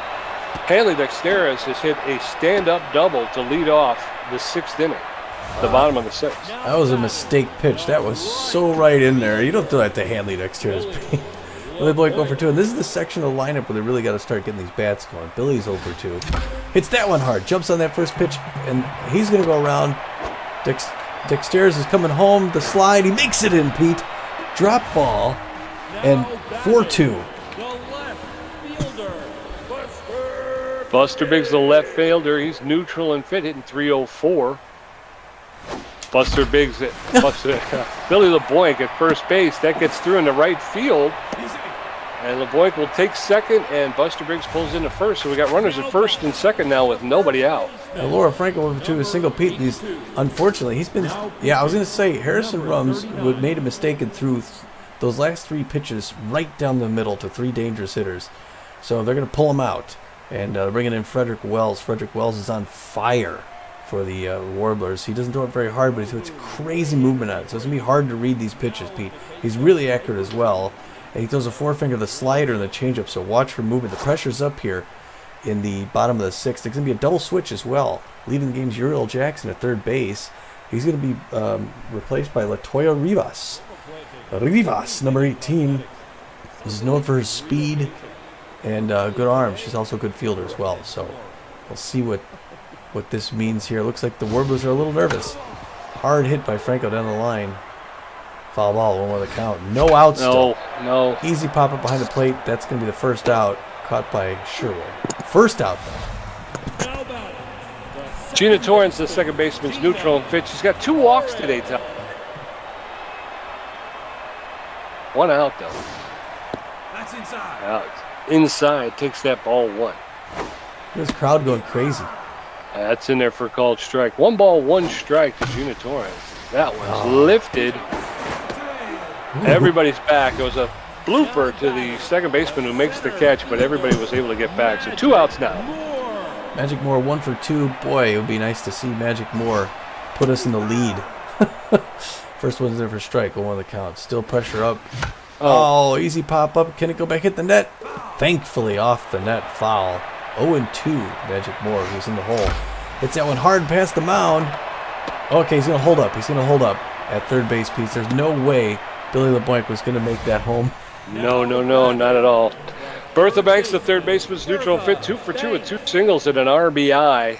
Hanley Dexterous has hit a stand-up double to lead off the 6th inning, the bottom of the 6th. That was a mistake pitch. That was so right in there. You don't do that to Hanley Dexterous. Billy Boy 0 for 2. And this is the section of the lineup where they really got to start getting these bats going. Billy's 0 for 2. Hits that one hard. Jumps on that first pitch, and he's going to go around. Dexterous is coming home. The slide. He makes it in, Pete. Drop ball. And 4-2. Buster Biggs, the left fielder. He's neutral and fit, hitting .304. Buster Biggs, Billy LeBoink at first base. That gets through into right field. And LeBoink will take second, and Buster Biggs pulls into first. So we got runners at first and second now with nobody out. Now, Laura Franco went to a single Pete. Unfortunately, he's been. Yeah, I was going to say Harrison Rums made a mistake and threw those last 3 pitches right down the middle to 3 dangerous hitters. So they're going to pull him out. And bringing in Frederick Wells. Frederick Wells is on fire for the Warblers. He doesn't throw it very hard, but it's crazy movement on it. So it's going to be hard to read these pitches, Pete. He's really accurate as well. And he throws a 4-finger, the slider, and the changeup. So watch for movement. The pressure's up here in the bottom of the 6th. There's going to be a double switch as well. Leading the game's Uriel Jackson at third base. He's going to be replaced by Latoya Rivas. Rivas, number 18. He's known for his speed and good arm. She's also a good fielder as well. So we'll see what this means here. Looks like the Warblers are a little nervous. Hard hit by Franco down the line. Foul ball, 1 more the count. No outs. No. Easy pop up behind the plate. That's going to be the first out. Caught by Sherwood. First out, though. Gina Torrance, the second baseman's neutral and fit. She's got 2 walks today, Tom. 1 out, though. That's inside. Out. Inside, takes that ball 1. This crowd going crazy. That's in there for a called strike. 1 ball, 1 strike to Gina Torrance. That was lifted. Everybody's back. It was a blooper to the second baseman who makes the catch, but everybody was able to get back. So 2 outs now. Magic Moore 1 for 2. Boy, it would be nice to see Magic Moore put us in the lead. First one's there for strike. 1 the count. Still pressure up. Oh, easy pop up. Can it go back, hit the net? Thankfully off the net, foul. 0-2, Magic Moore, who's in the hole. Hits that one hard past the mound. Okay, he's going to hold up. He's going to hold up at third base, Pete. There's no way Billy LeBoink was going to make that home. No, not at all. Bertha Banks, the third baseman's neutral fit, 2 for 2 with 2 singles and an RBI.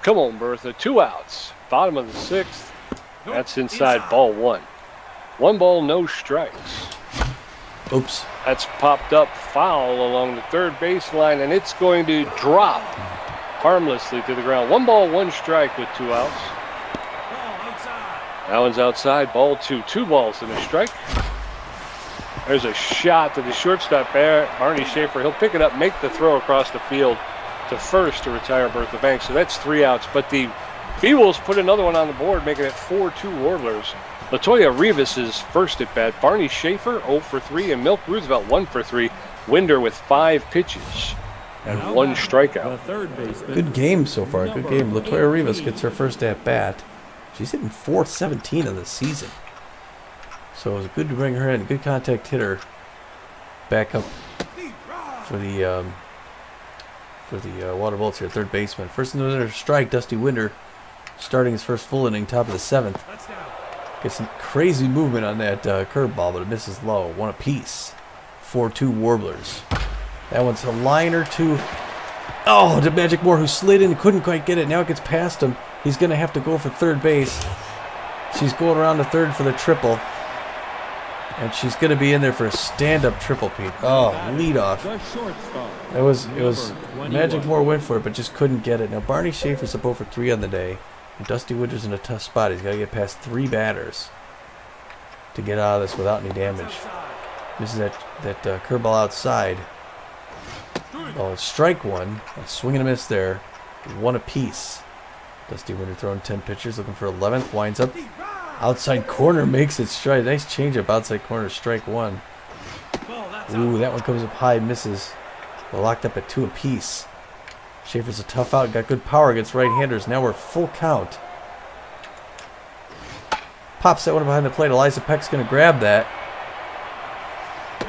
Come on, Bertha. 2 outs. Bottom of the 6th. That's inside, ball 1. 1 ball, no strikes. Oops. That's popped up foul along the third baseline, and it's going to drop harmlessly to the ground. 1 ball, 1 strike with 2 outs. That one's outside, ball 2. 2 balls and a strike. There's a shot to the shortstop, Barney Schaefer. He'll pick it up, make the throw across the field to first to retire Bertha Banks. So that's 3 outs, but the Beewolves put another one on the board, making it 4-2 Warblers. Latoya Rivas is first at bat. Barney Schaefer 0 for 3, and Milk Roosevelt 1 for 3. Winder with 5 pitches and 1 strikeout. Good game so far. Good game. Latoya Rivas gets her first at bat. She's hitting .417 in the season. So it was good to bring her in. Good contact hitter. Back up for the Water Bullets here. Third baseman. First another strike. Dusty Winder starting his first full inning, top of the 7th. Gets some crazy movement on that curveball, but it misses low. 1 apiece. 4-2 Warblers. That one's a liner to... Oh, to Magic Moore, who slid in, couldn't quite get it. Now it gets past him. He's going to have to go for third base. She's going around to third for the triple. And she's going to be in there for a stand-up triple, Pete. Oh, leadoff. It was Magic Moore went for it, but just couldn't get it. Now Barney Schaefer's up 0 for 3 on the day. And Dusty Winter's in a tough spot. He's got to get past 3 batters to get out of this without any damage. This is that curveball outside. Oh, strike 1. A swing and a miss there. 1 apiece. Dusty Winder throwing 10 pitches, looking for 11th. Winds up. Outside corner makes it strike. Nice changeup. Outside corner, strike one. Ooh, that one comes up high, misses. We're locked up at 2 apiece. Schaefer's a tough out. Got good power against right-handers. Now we're full count. Pops that one behind the plate. Eliza Peck's going to grab that.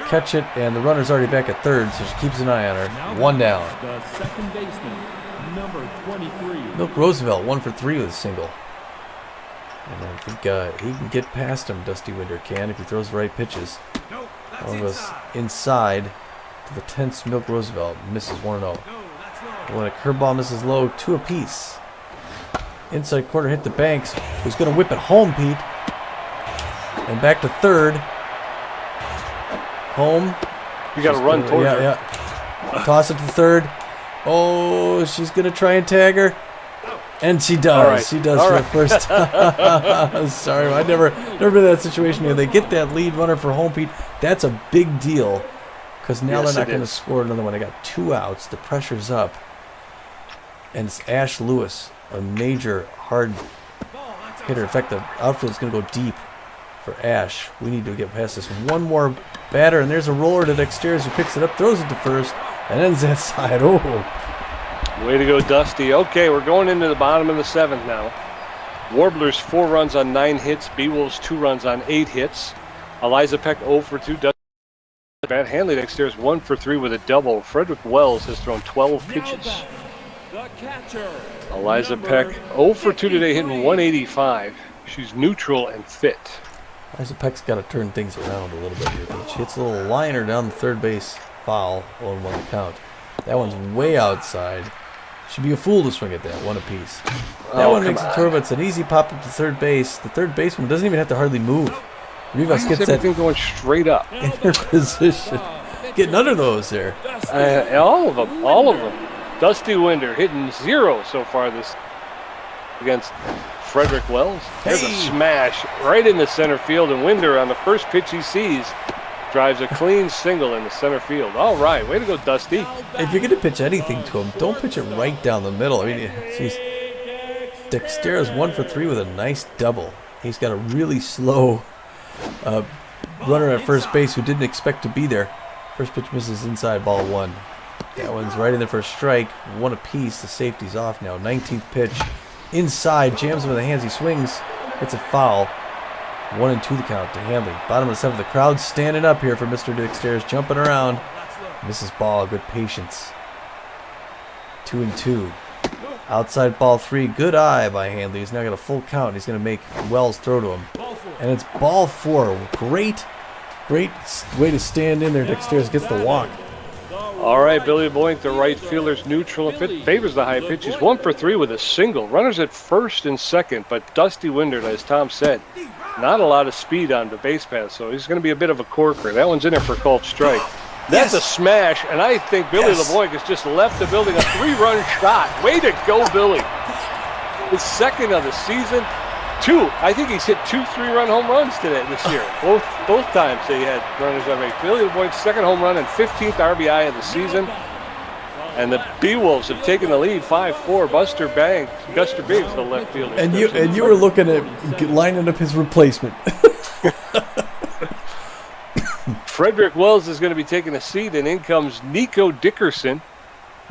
Catch it, and the runner's already back at third, so she keeps an eye on her. One down. The second baseman, number 23. Milk Roosevelt, 1 for 3 with a single. And I think he can get past him, Dusty Winder can, if he throws the right pitches. One of us inside to the tense Milk Roosevelt. Misses 1-0. When a curveball misses low, 2 apiece. Inside corner hit the Banks, who's going to whip it home, Pete. And back to third. Home. You got to run towards her. Yeah. Toss it to third. Oh, she's going to try and tag her. And she does. Right. She does for the first time. Sorry, I've never been in that situation where they get that lead runner for home, Pete. That's a big deal because now they're not going to score another one. They got 2 outs. The pressure's up. And it's Ash Lewis, a major hard hitter. In fact, the outfield's going to go deep for Ash. We need to get past this. One more batter, and there's a roller to Dexter's who picks it up, throws it to first, and ends that side. Oh. Way to go, Dusty. Okay, we're going into the bottom of the 7th now. Warblers 4 runs on 9 hits. Beewolves 2 runs on 8 hits. Eliza Peck 0 for 2. Dusty bat. Hanley Dexter's 1 for 3 with a double. Frederick Wells has thrown 12 pitches. The catcher, Eliza Peck 0 for 2 today, hitting 185. She's neutral and fit. Eliza Peck's got to turn things around a little bit here. She hits a little liner down the third base foul, 0-1 the count. That one's way outside. Should be a fool to swing at that, 1 apiece. That one makes a turbo. It's an easy pop up to third base. The third baseman doesn't even have to hardly move. Rivas gets that going straight up in her position. Getting under those there. All of them. Dusty Winder hitting 0 so far this against Frederick Wells. There's a smash right in the center field, and Winder on the first pitch he sees drives a clean single in the center field. All right, way to go, Dusty. If you're going to pitch anything to him, don't pitch it right down the middle. I mean, geez. Dexter's 1 for 3 with a nice double. He's got a really slow runner at first base who didn't expect to be there. First pitch misses inside, ball 1. That one's right in there for a strike. 1 apiece. The safety's off now. 19th pitch. Inside. Jams him with the hands. He swings. Hits a foul. 1-2 the count to Hanley. Bottom of the 7th. The crowd's standing up here for Mr. Dexter's. Jumping around. Misses ball. Good patience. 2-2. Outside ball 3. Good eye by Hanley. He's now got a full count. He's going to make Wells throw to him. And it's ball 4. Great way to stand in there. Dexter's gets the walk. All right, Billy Boink, the right fielder's neutral and fit, favors the high pitch. He's 1 for 3 with a single. Runners at first and second, but Dusty Winder, as Tom said, not a lot of speed on the base pass, so he's going to be a bit of a corker. That one's in there for a called strike. That's a smash, and I think Billy LeBoink has just left the building. A 3-run shot. Way to go, Billy. His second of the season. 2. I think he's hit 2 3-run home runs this year. Both times they had runners on base. Billy LeBoink's second home run and 15th RBI of the season. And the Beewolves have taken the lead 5-4. Buster Biggs, the left fielder. And you were looking at lining up his replacement. Frederick Wells is going to be taking a seat, and in comes Nico Dickerson.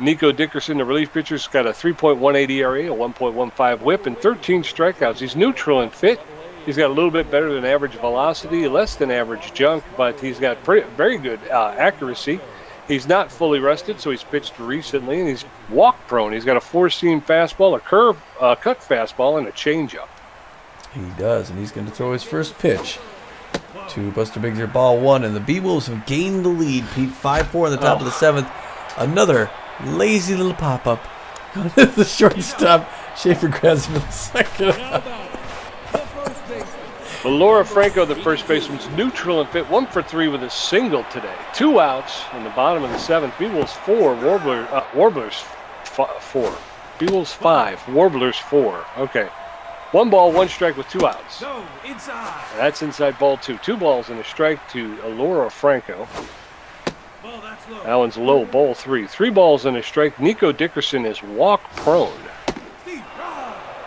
Nico Dickerson, the relief pitcher's got a 3.18 ERA, a 1.15 whip, and 13 strikeouts. He's neutral and fit. He's got a little bit better than average velocity, less than average junk, but he's got very good accuracy. He's not fully rested, so he's pitched recently, and he's walk prone. He's got a 4-seam fastball, a cut fastball, and a changeup. He does, and he's going to throw his first pitch to Buster Biggs here, ball 1, and the Beewolves have gained the lead. Pete, 5-4 in the top of the 7th. Another lazy little pop-up. The shortstop. Schaefer grabs him in the second. Well, Laura Franco, the first baseman's neutral and fit, 1 for 3 with a single today. 2 outs in the bottom of the 7th. Beewolves 4, Warblers 4. Beewolves 5, Warblers 4. Okay. 1 ball, 1 strike with 2 outs. Go inside. That's inside ball 2. 2 balls and a strike to Laura Franco. Ball, that's low. That one's low, ball 3. 3 balls and a strike. Nico Dickerson is walk prone.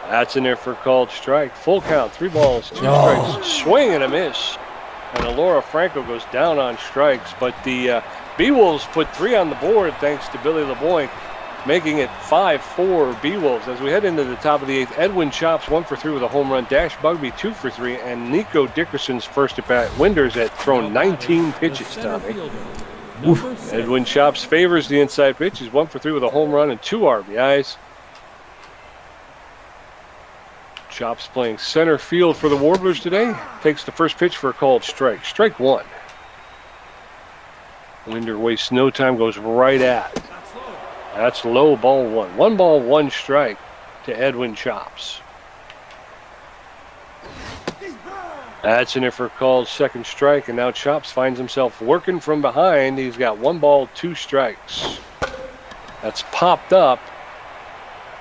That's in there for a called strike. Full count, 3 balls, 2 Oh. strikes. Swing and a miss. And Alora Franco goes down on strikes. But the Beewolves put 3 on the board thanks to Billy LeBoy, making it 5-4 Beewolves. As we head into the top of the 8th, Edwin Chops 1 for 3 with a home run. Dash Bugby 2 for 3. And Nico Dickerson's first at bat. Winders had thrown 19 pitches, Tommy. Edwin Chops favors the inside pitch. He's 1 for 3 with a home run and 2 RBIs. Chops playing center field for the Warblers today. Takes the first pitch for a called strike. Strike 1. Winder wastes no time, goes right at. That's low, ball 1. 1 ball, 1 strike to Edwin Chops. That's in there for a called second strike, and now Chops finds himself working from behind. He's got 1 ball, 2 strikes. That's popped up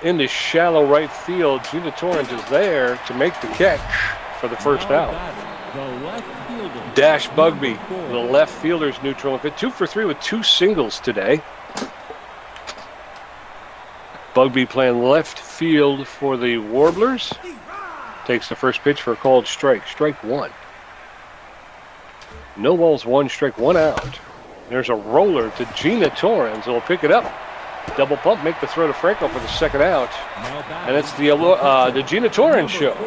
into shallow right field. Gina Torrens is there to make the catch for the first out. Dash Bugby, the left fielder's neutral and fit. 2 for 3 with 2 singles today. Bugby playing left field for the Warblers. Takes the first pitch for a called strike. Strike 1. No balls, 1 strike, 1 out. There's a roller to Gina Torrens who will pick it up. Double pump, make the throw to Franco for the second out. And it's the Gina Torrens show.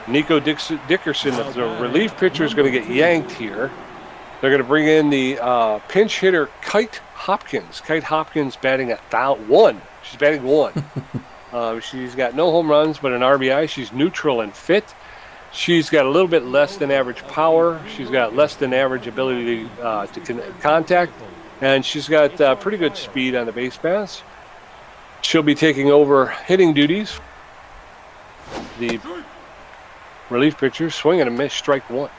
Nico Dickerson, the relief pitcher, is going to get yanked here. They're going to bring in the pinch hitter, Kite Hopkins. Kite Hopkins batting 1. She's batting 1. She's got no home runs, but an RBI. She's neutral and fit. She's got a little bit less than average power. She's got less than average ability to contact. And she's got pretty good speed on the base paths. She'll be taking over hitting duties. The relief pitcher, swing and a miss, strike 1.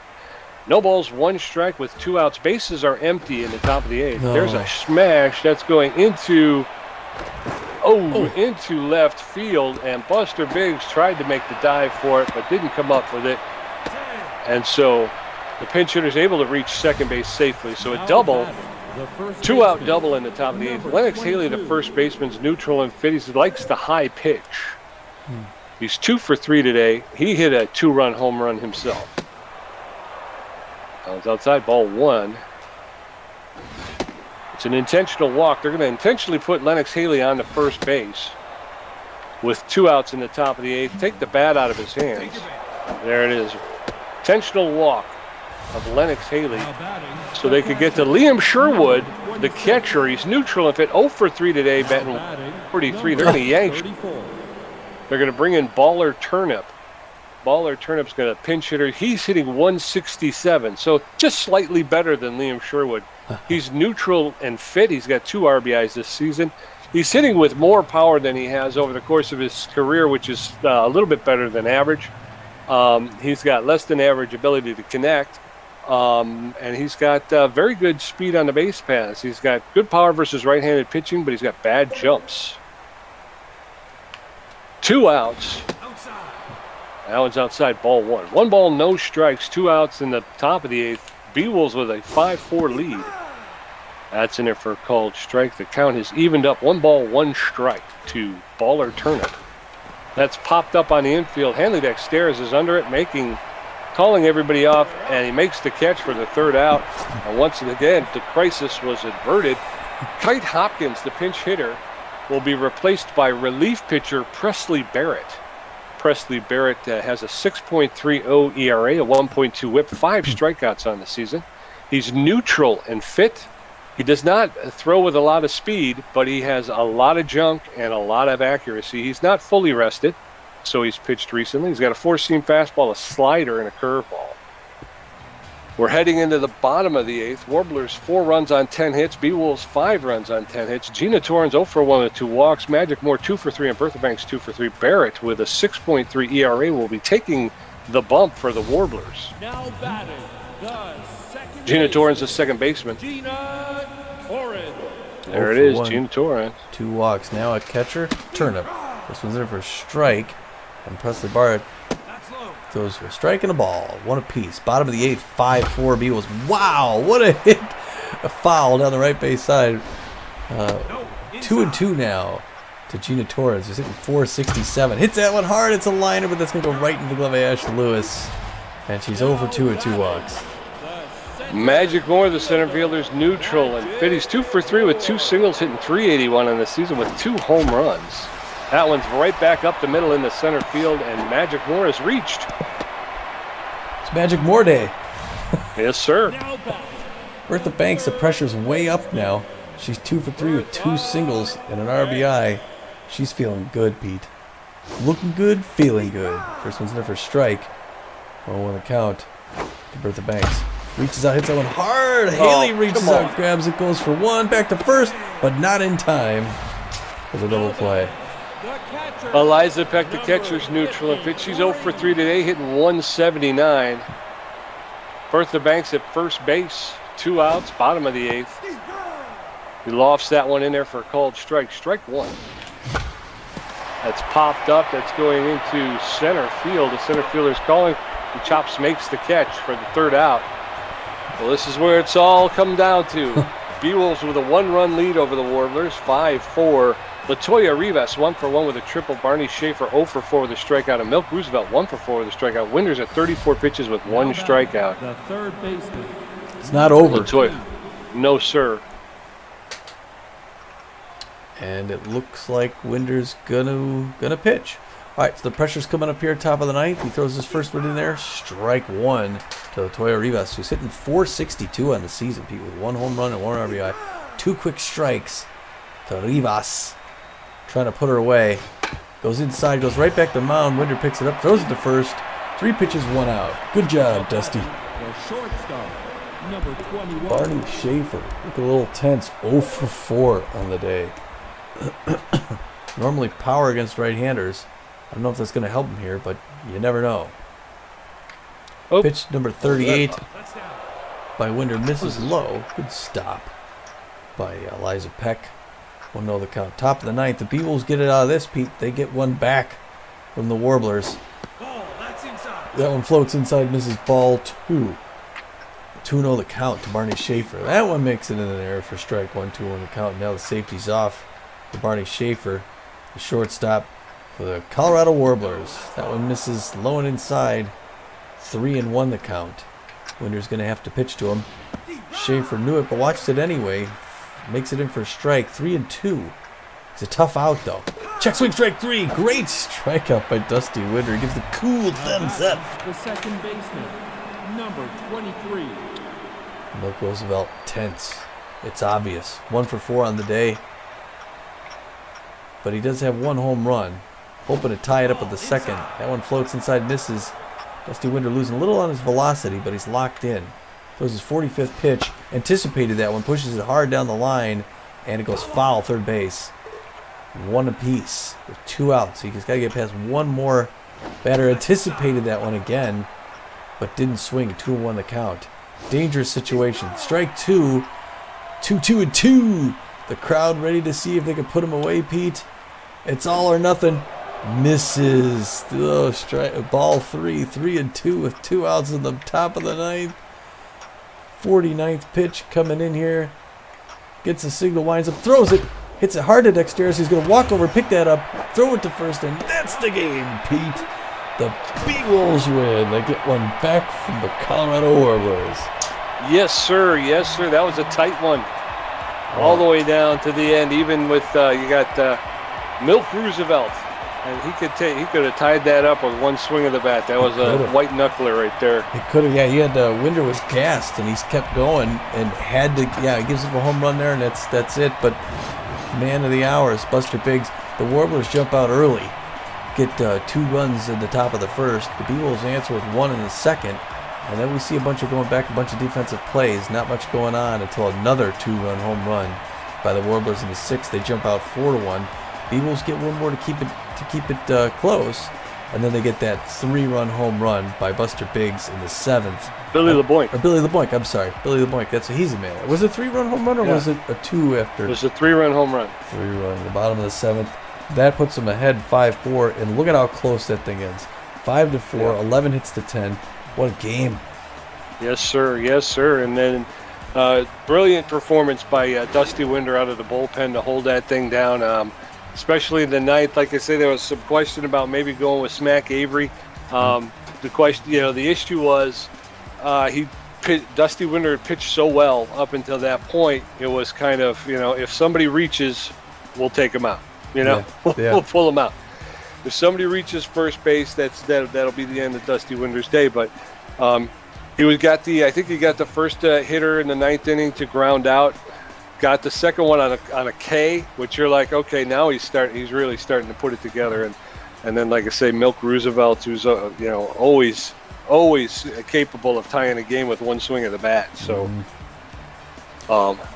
No balls, 1 strike with 2 outs. Bases are empty in the top of the 8th. No. There's a smash that's going into left field, and Buster Biggs tried to make the dive for it, but didn't come up with it. And so the pinch hitter is able to reach second base safely. So a double, 2-out double in the top of the 8th. Lennox Haley, the first baseman's neutral and fit. He likes the high pitch. He's 2 for 3 today. He hit a 2-run home run himself. It's outside, ball 1. It's an intentional walk. They're going to intentionally put Lennox Haley on to first base with 2 outs in the top of the 8th. Take the bat out of his hands. There it is. Intentional walk of Lennox Haley so they could get to Liam Sherwood, the catcher. He's neutral and fit, 0 for 3 today, batting 43. They're going to yank. They're going to bring in Baller Turnip. Baller Turnip's got a pinch hitter. He's hitting 167, so just slightly better than Liam Sherwood. He's neutral and fit. He's got 2 RBIs this season. He's hitting with more power than he has over the course of his career, which is a little bit better than average. He's got less than average ability to connect, and he's got very good speed on the base paths. He's got good power versus right-handed pitching, but he's got bad jumps. 2 outs. That one's outside, ball 1. 1 ball, no strikes, 2 outs in the top of the 8th. Beewolves with a 5-4 lead. That's in there for a called strike. The count has evened up, 1 ball, 1 strike to Baller Turnip. That's popped up on the infield. Hanley Dexteris is under it, calling everybody off, and he makes the catch for the 3rd out. And once again, the crisis was averted. Kite Hopkins, the pinch hitter, will be replaced by relief pitcher Presley Barrett. Presley Barrett has a 6.30 ERA, a 1.2 whip, 5 strikeouts on the season. He's neutral and fit. He does not throw with a lot of speed, but he has a lot of junk and a lot of accuracy. He's not fully rested, so he's pitched recently. He's got a 4-seam fastball, a slider, and a curveball. We're heading into the bottom of the 8th. Warblers 4 runs on 10 hits. Beewolves 5 runs on 10 hits. Gina Torrens 0 for 1 with 2 walks. Magic Moore 2 for 3, and Bertha Banks 2 for 3. Barrett with a 6.3 ERA will be taking the bump for the Warblers. Now batting the second Gina Torrens, the second baseman. Gina Torrens. There it is, Gina Torrens. 2 walks. Now a catcher, Turnip. This one's there for a strike, and Presley Barrett throws for a strike and a ball. 1 apiece. Bottom of the 8th, 5-4 Beewolves. Wow, what a hit. A foul down the right base side. 2-2 now. to Gina Torres, who's hitting 467. Hits that one hard. It's a liner, but that's going to go right into the glove of Ashley Lewis. And she's 0 for 2 at 2 walks. Magic Moore, the center fielder's neutral, and Fitty's 2 for 3 with 2 singles, hitting 381 on the season with 2 home runs. That one's right back up the middle in the center field, and Magic Moore has reached. It's Magic Moore Day. Yes, sir. Bertha Banks, the pressure's way up now. She's 2 for 3 with 2 singles and an RBI. She's feeling good, Pete. Looking good, feeling good. First one's there for strike. 1-1 the count to Bertha Banks. Reaches out, hits that one hard. Haley reaches out, grabs it, goes for 1. Back to first, but not in time for the double play. Eliza Peck, the catcher's neutral, and Fitch, she's 0 for 3 today, hitting 179. Bertha Banks at first base. 2 outs, bottom of the 8th. He lofts that one in there for a called strike. Strike 1. That's popped up. That's going into center field. The center fielder's calling. And Chops makes the catch for the 3rd out. Well, this is where it's all come down to. Beewolves with a 1-run lead over the Warblers, 5-4. Latoya Rivas, 1 for 1 with a triple. Barney Schaefer, 0 for 4 with a strikeout. And Milk Roosevelt, 1 for 4 with a strikeout. Winders at 34 pitches with 1 strikeout. The third baseman. It's not over. Latoya, no, sir. And it looks like Winder's gonna pitch. All right, so the pressure's coming up here, top of the 9th. He throws his first one in there. Strike 1 to Latoya Rivas, who's hitting 462 on the season, Pete, with 1 home run and 1 RBI. 2 quick strikes to Rivas. Trying to put her away. Goes inside, goes right back to the mound. Winder picks it up, throws it to first. 3 pitches, 1 out. Good job, Dusty. The shortstop, number 21. Barney Schaefer, look a little tense. 0 for 4 on the day. Normally power against right-handers. I don't know if that's going to help him here, but you never know. Oh. Pitch number 38 by Winder misses low. Good stop by Eliza Peck. 1-0 the count. Top of the 9th. The Beewolves get it out of this, Pete. They get 1 back from the Warblers. That one floats inside, misses ball 2. 2-0 the count to Barney Schaefer. That one makes it in there for strike 1, 2-1 the count. Now the safety's off for Barney Schaefer, the shortstop for the Colorado Warblers. That one misses low and inside. 3-1 the count. Winder's going to have to pitch to him. Schaefer knew it, but watched it anyway. Makes it in for a strike. 3-2. It's a tough out, though. Check swing, strike 3. Great strikeout by Dusty Winder. He gives the cool thumbs up. The second baseman, number 23. Milk Roosevelt tense. It's obvious. 1 for 4 on the day. But he does have 1 home run. Hoping to tie it up with the second. That one floats inside, misses. Dusty Winder losing a little on his velocity, but he's locked in. Throws his 45th pitch. Anticipated that one. Pushes it hard down the line. And it goes foul, third base. 1 apiece with 2 outs. So he's got to get past 1 more batter. Anticipated that one again, but didn't swing. 2-1 the count. Dangerous situation. Strike 2. 2-2-2. The crowd ready to see if they can put him away, Pete. It's all or nothing. Misses. Oh, strike. Ball 3. 3-2 with 2 outs in the top of the 9th. 49th pitch coming in here. Gets the signal, winds up, throws it. Hits it hard to Dexterous. He's going to walk over, pick that up, throw it to first, and that's the game, Pete. The Beewolves win. They get 1 back from the Colorado Warblers. Yes, sir. Yes, sir. That was a tight one. All the way down to the end, even with you got Milk Roosevelt. And he could have tied that up with 1 swing of the bat. That was a white knuckler right there. He could have, yeah. He had Winder was gassed, and he's kept going and had to, yeah. He gives him a home run there, and that's it. But man of the hour is Buster Biggs. The Warblers jump out early, get 2 runs in the top of the first. The Beewolves answer with 1 in the second, and then we see a bunch of going back, a bunch of defensive plays. Not much going on until another 2-run home run by the Warblers in the 6th. They jump out 4-1. Beewolves get 1 more to keep it close, and then they get that 3-run home run by Buster Biggs in the 7th. Billy LeBoink. Or Billy LeBoink, I'm sorry. Billy LeBoink, he's a man. Was it a 3-run home run, or was it a 2 after? It was a 3-run home run. 3-run in the bottom of the 7th. That puts them ahead 5-4, and look at how close that thing ends. 5-4, Yeah. 11 hits to 10. What a game. Yes, sir. Yes, sir. And then brilliant performance by Dusty Winder out of the bullpen to hold that thing down. especially in the ninth. Like I say, there was some question about maybe going with Smack Avery. The question, the issue was Dusty Winder had pitched so well up until that point. It was kind of, if somebody reaches, we'll take him out. We'll pull him out. If somebody reaches first base, that'll be the end of Dusty Winder's day. But I think he got the first hitter in the ninth inning to ground out. Got the second one on a K, which you're like, okay, now he's really starting to put it together. And then, like I say, Milk Roosevelt, who's always capable of tying a game with one swing of the bat. So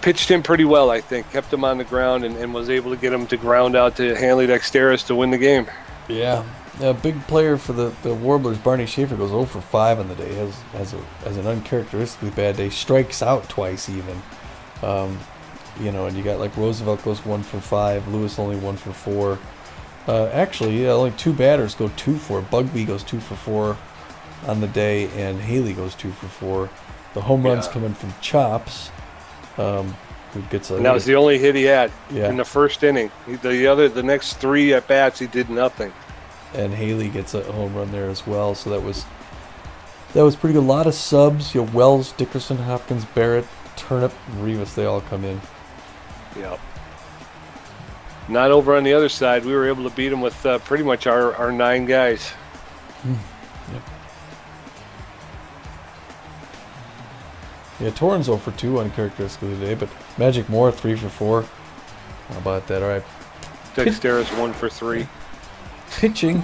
pitched him pretty well, I think. Kept him on the ground and was able to get him to ground out to Hanley Dexteris to win the game. Yeah. A big player for the Warblers, Barney Schaefer, goes 0 for 5 on the day. Has an uncharacteristically bad day. Strikes out twice even. And you got like Roosevelt goes 1 for 5. Lewis only 1 for 4. Only 2 batters go 2 for. Bugby goes 2 for 4 on the day, and Haley goes 2 for 4. The home runs coming from Chops, who gets a. And that was the only hit he had in the first inning. The next 3 at bats, he did nothing. And Haley gets a home run there as well. So that was pretty good. A lot of subs. Wells, Dickerson, Hopkins, Barrett, Turnip, and Rivas. They all come in. Yep. Not over on the other side. We were able to beat them with pretty much our 9 guys. Yep. Yeah, Torrens 0 for 2 uncharacteristically today, but Magic Moore 3 for 4. How about that? All right. Dexteris 1 for 3. Pitching,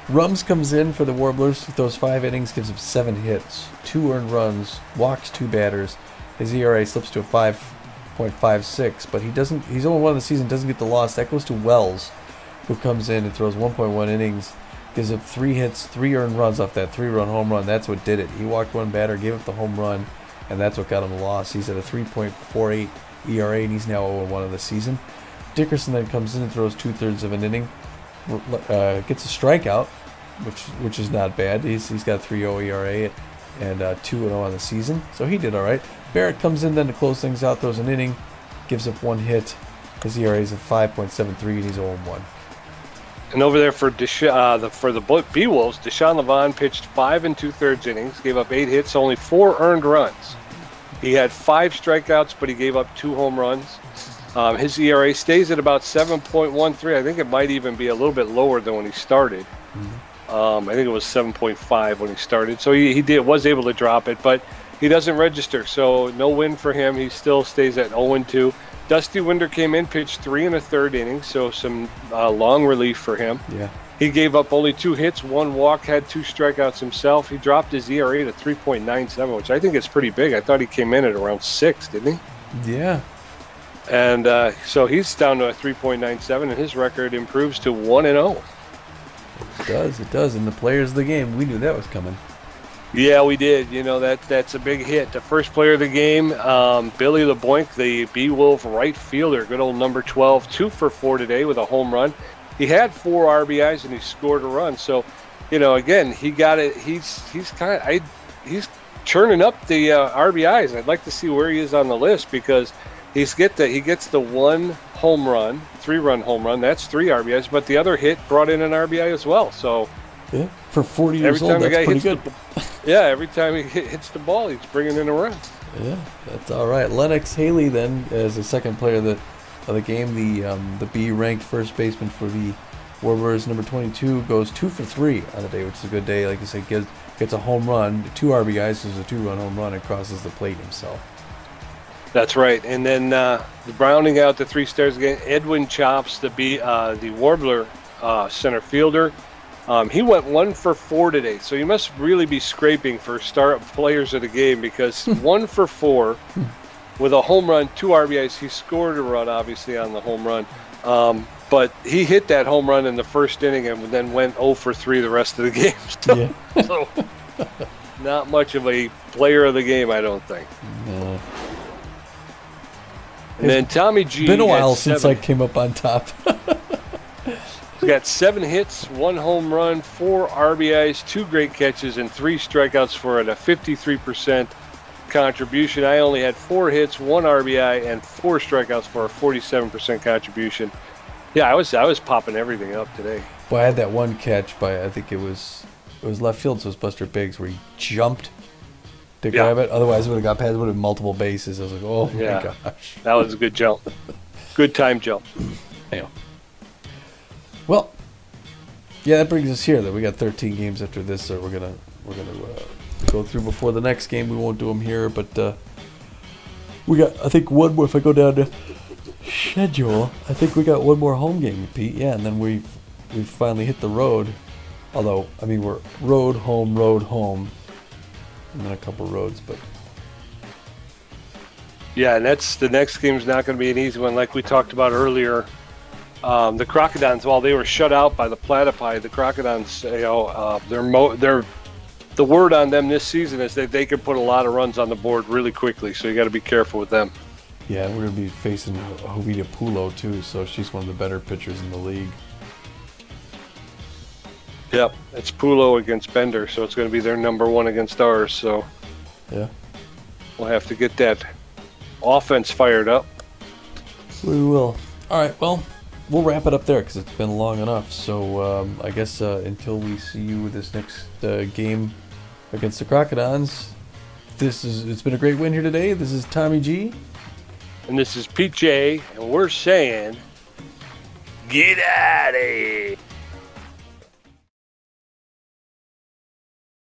Rums comes in for the Warblers with those 5 innings, gives up 7 hits, 2 earned runs, walks 2 batters. His ERA slips to a 5.56, but he's only one of the season, doesn't get the loss. That goes to Wells, who comes in and throws 1.1 innings, gives up 3 hits, 3 earned runs off that 3-run home run. That's what did it. He walked 1 batter, gave up the home run, and that's what got him the loss. He's at a 3.48 ERA, and he's now 0-1 of the season. Dickerson then comes in and throws 2/3 of an inning. Gets a strikeout, which is not bad. He's got a 3.0 ERA and 2-0 on the season, so he did all right. Barrett comes in then to close things out, throws an inning, gives up 1 hit. His ERA is at 5.73, and he's 0-1. And over there for the Beewolves, Deshaun Levon pitched 5 2/3 innings, gave up 8 hits, only 4 earned runs. He had 5 strikeouts, but he gave up 2 home runs. His ERA stays at about 7.13. I think it might even be a little bit lower than when he started. I think it was 7.5 when he started. So he was able to drop it, but he doesn't register. So no win for him. He still stays at 0-2. Dusty Winder came in, pitched 3 1/3 innings, so some long relief for him. Yeah. He gave up only 2 hits, 1 walk, had 2 strikeouts himself. He dropped his ERA to 3.97, which I think is pretty big. I thought he came in at around 6, didn't he? Yeah. And so he's down to a 3.97, and his record improves to 1-0. It does. And the players of the game, we knew that was coming. Yeah, we did. That's a big hit. The first player of the game, Billy LeBoink, the Beewolf right fielder, good old number 12, 2 for 4 today with a home run. He had 4 RBIs and he scored a run. So, again, he got it. He's churning up the RBIs. I'd like to see where he is on the list because he gets the 1 home run, 3-run home run. That's 3 RBIs, but the other hit brought in an RBI as well. So yeah, for 40 years old, that's pretty good. Every time he hits the ball, he's bringing in a run. Yeah, that's all right. Lennox Haley then as the second player of the game, the B-ranked first baseman for the Warblers, number 22, goes 2 for 3 on the day, which is a good day. Like I said, gets a home run, 2 RBIs, is a 2-run home run, and crosses the plate himself. That's right. And then rounding out the 3 stars again, Edwin Chops, the Warbler center fielder. He went 1 for 4 today, so you must really be scraping for start players of the game because 1 for 4 with a home run, 2 RBIs. He scored a run, obviously, on the home run. But he hit that home run in the first inning and then went 0 for 3 the rest of the game. So not much of a player of the game, I don't think. No. And then Tommy G. It's been a while since I came up on top. He's got 7 hits, 1 home run, 4 RBIs, 2 great catches, and 3 strikeouts for a 53% contribution. I only had 4 hits, 1 RBI, and 4 strikeouts for a 47% contribution. Yeah, I was popping everything up today. Well, I had that one catch by I think it was left field, so it was Buster Biggs where he jumped to grab it. Otherwise, it would have got past. It would have been multiple bases. I was like, oh my gosh, that was a good jump, good time jump. Yeah. Well, yeah, that brings us here. That we got 13 games after this, so we're gonna go through before the next game. We won't do them here, but we got I think one more. If I go down to schedule, I think we got one more home game, Pete. Yeah, and then we've finally hit the road. Although I mean we're road, home, and then a couple roads, but. Yeah, and that's the next game's not going to be an easy one, like we talked about earlier. The Crocodons, while they were shut out by the Platypi, the Crocodons, they're the word on them this season is that they can put a lot of runs on the board really quickly. So you got to be careful with them. Yeah, we're going to be facing Jovita Pulo too, so she's one of the better pitchers in the league. Yep, it's Pulo against Bender, so it's going to be their number one against ours. So yeah, we'll have to get that offense fired up. We will. All right, well, we'll wrap it up there because it's been long enough. So I guess until we see you with this next game against the Crocodons, it's been a great win here today. This is Tommy G. And this is Pete J, and we're saying, get out of here.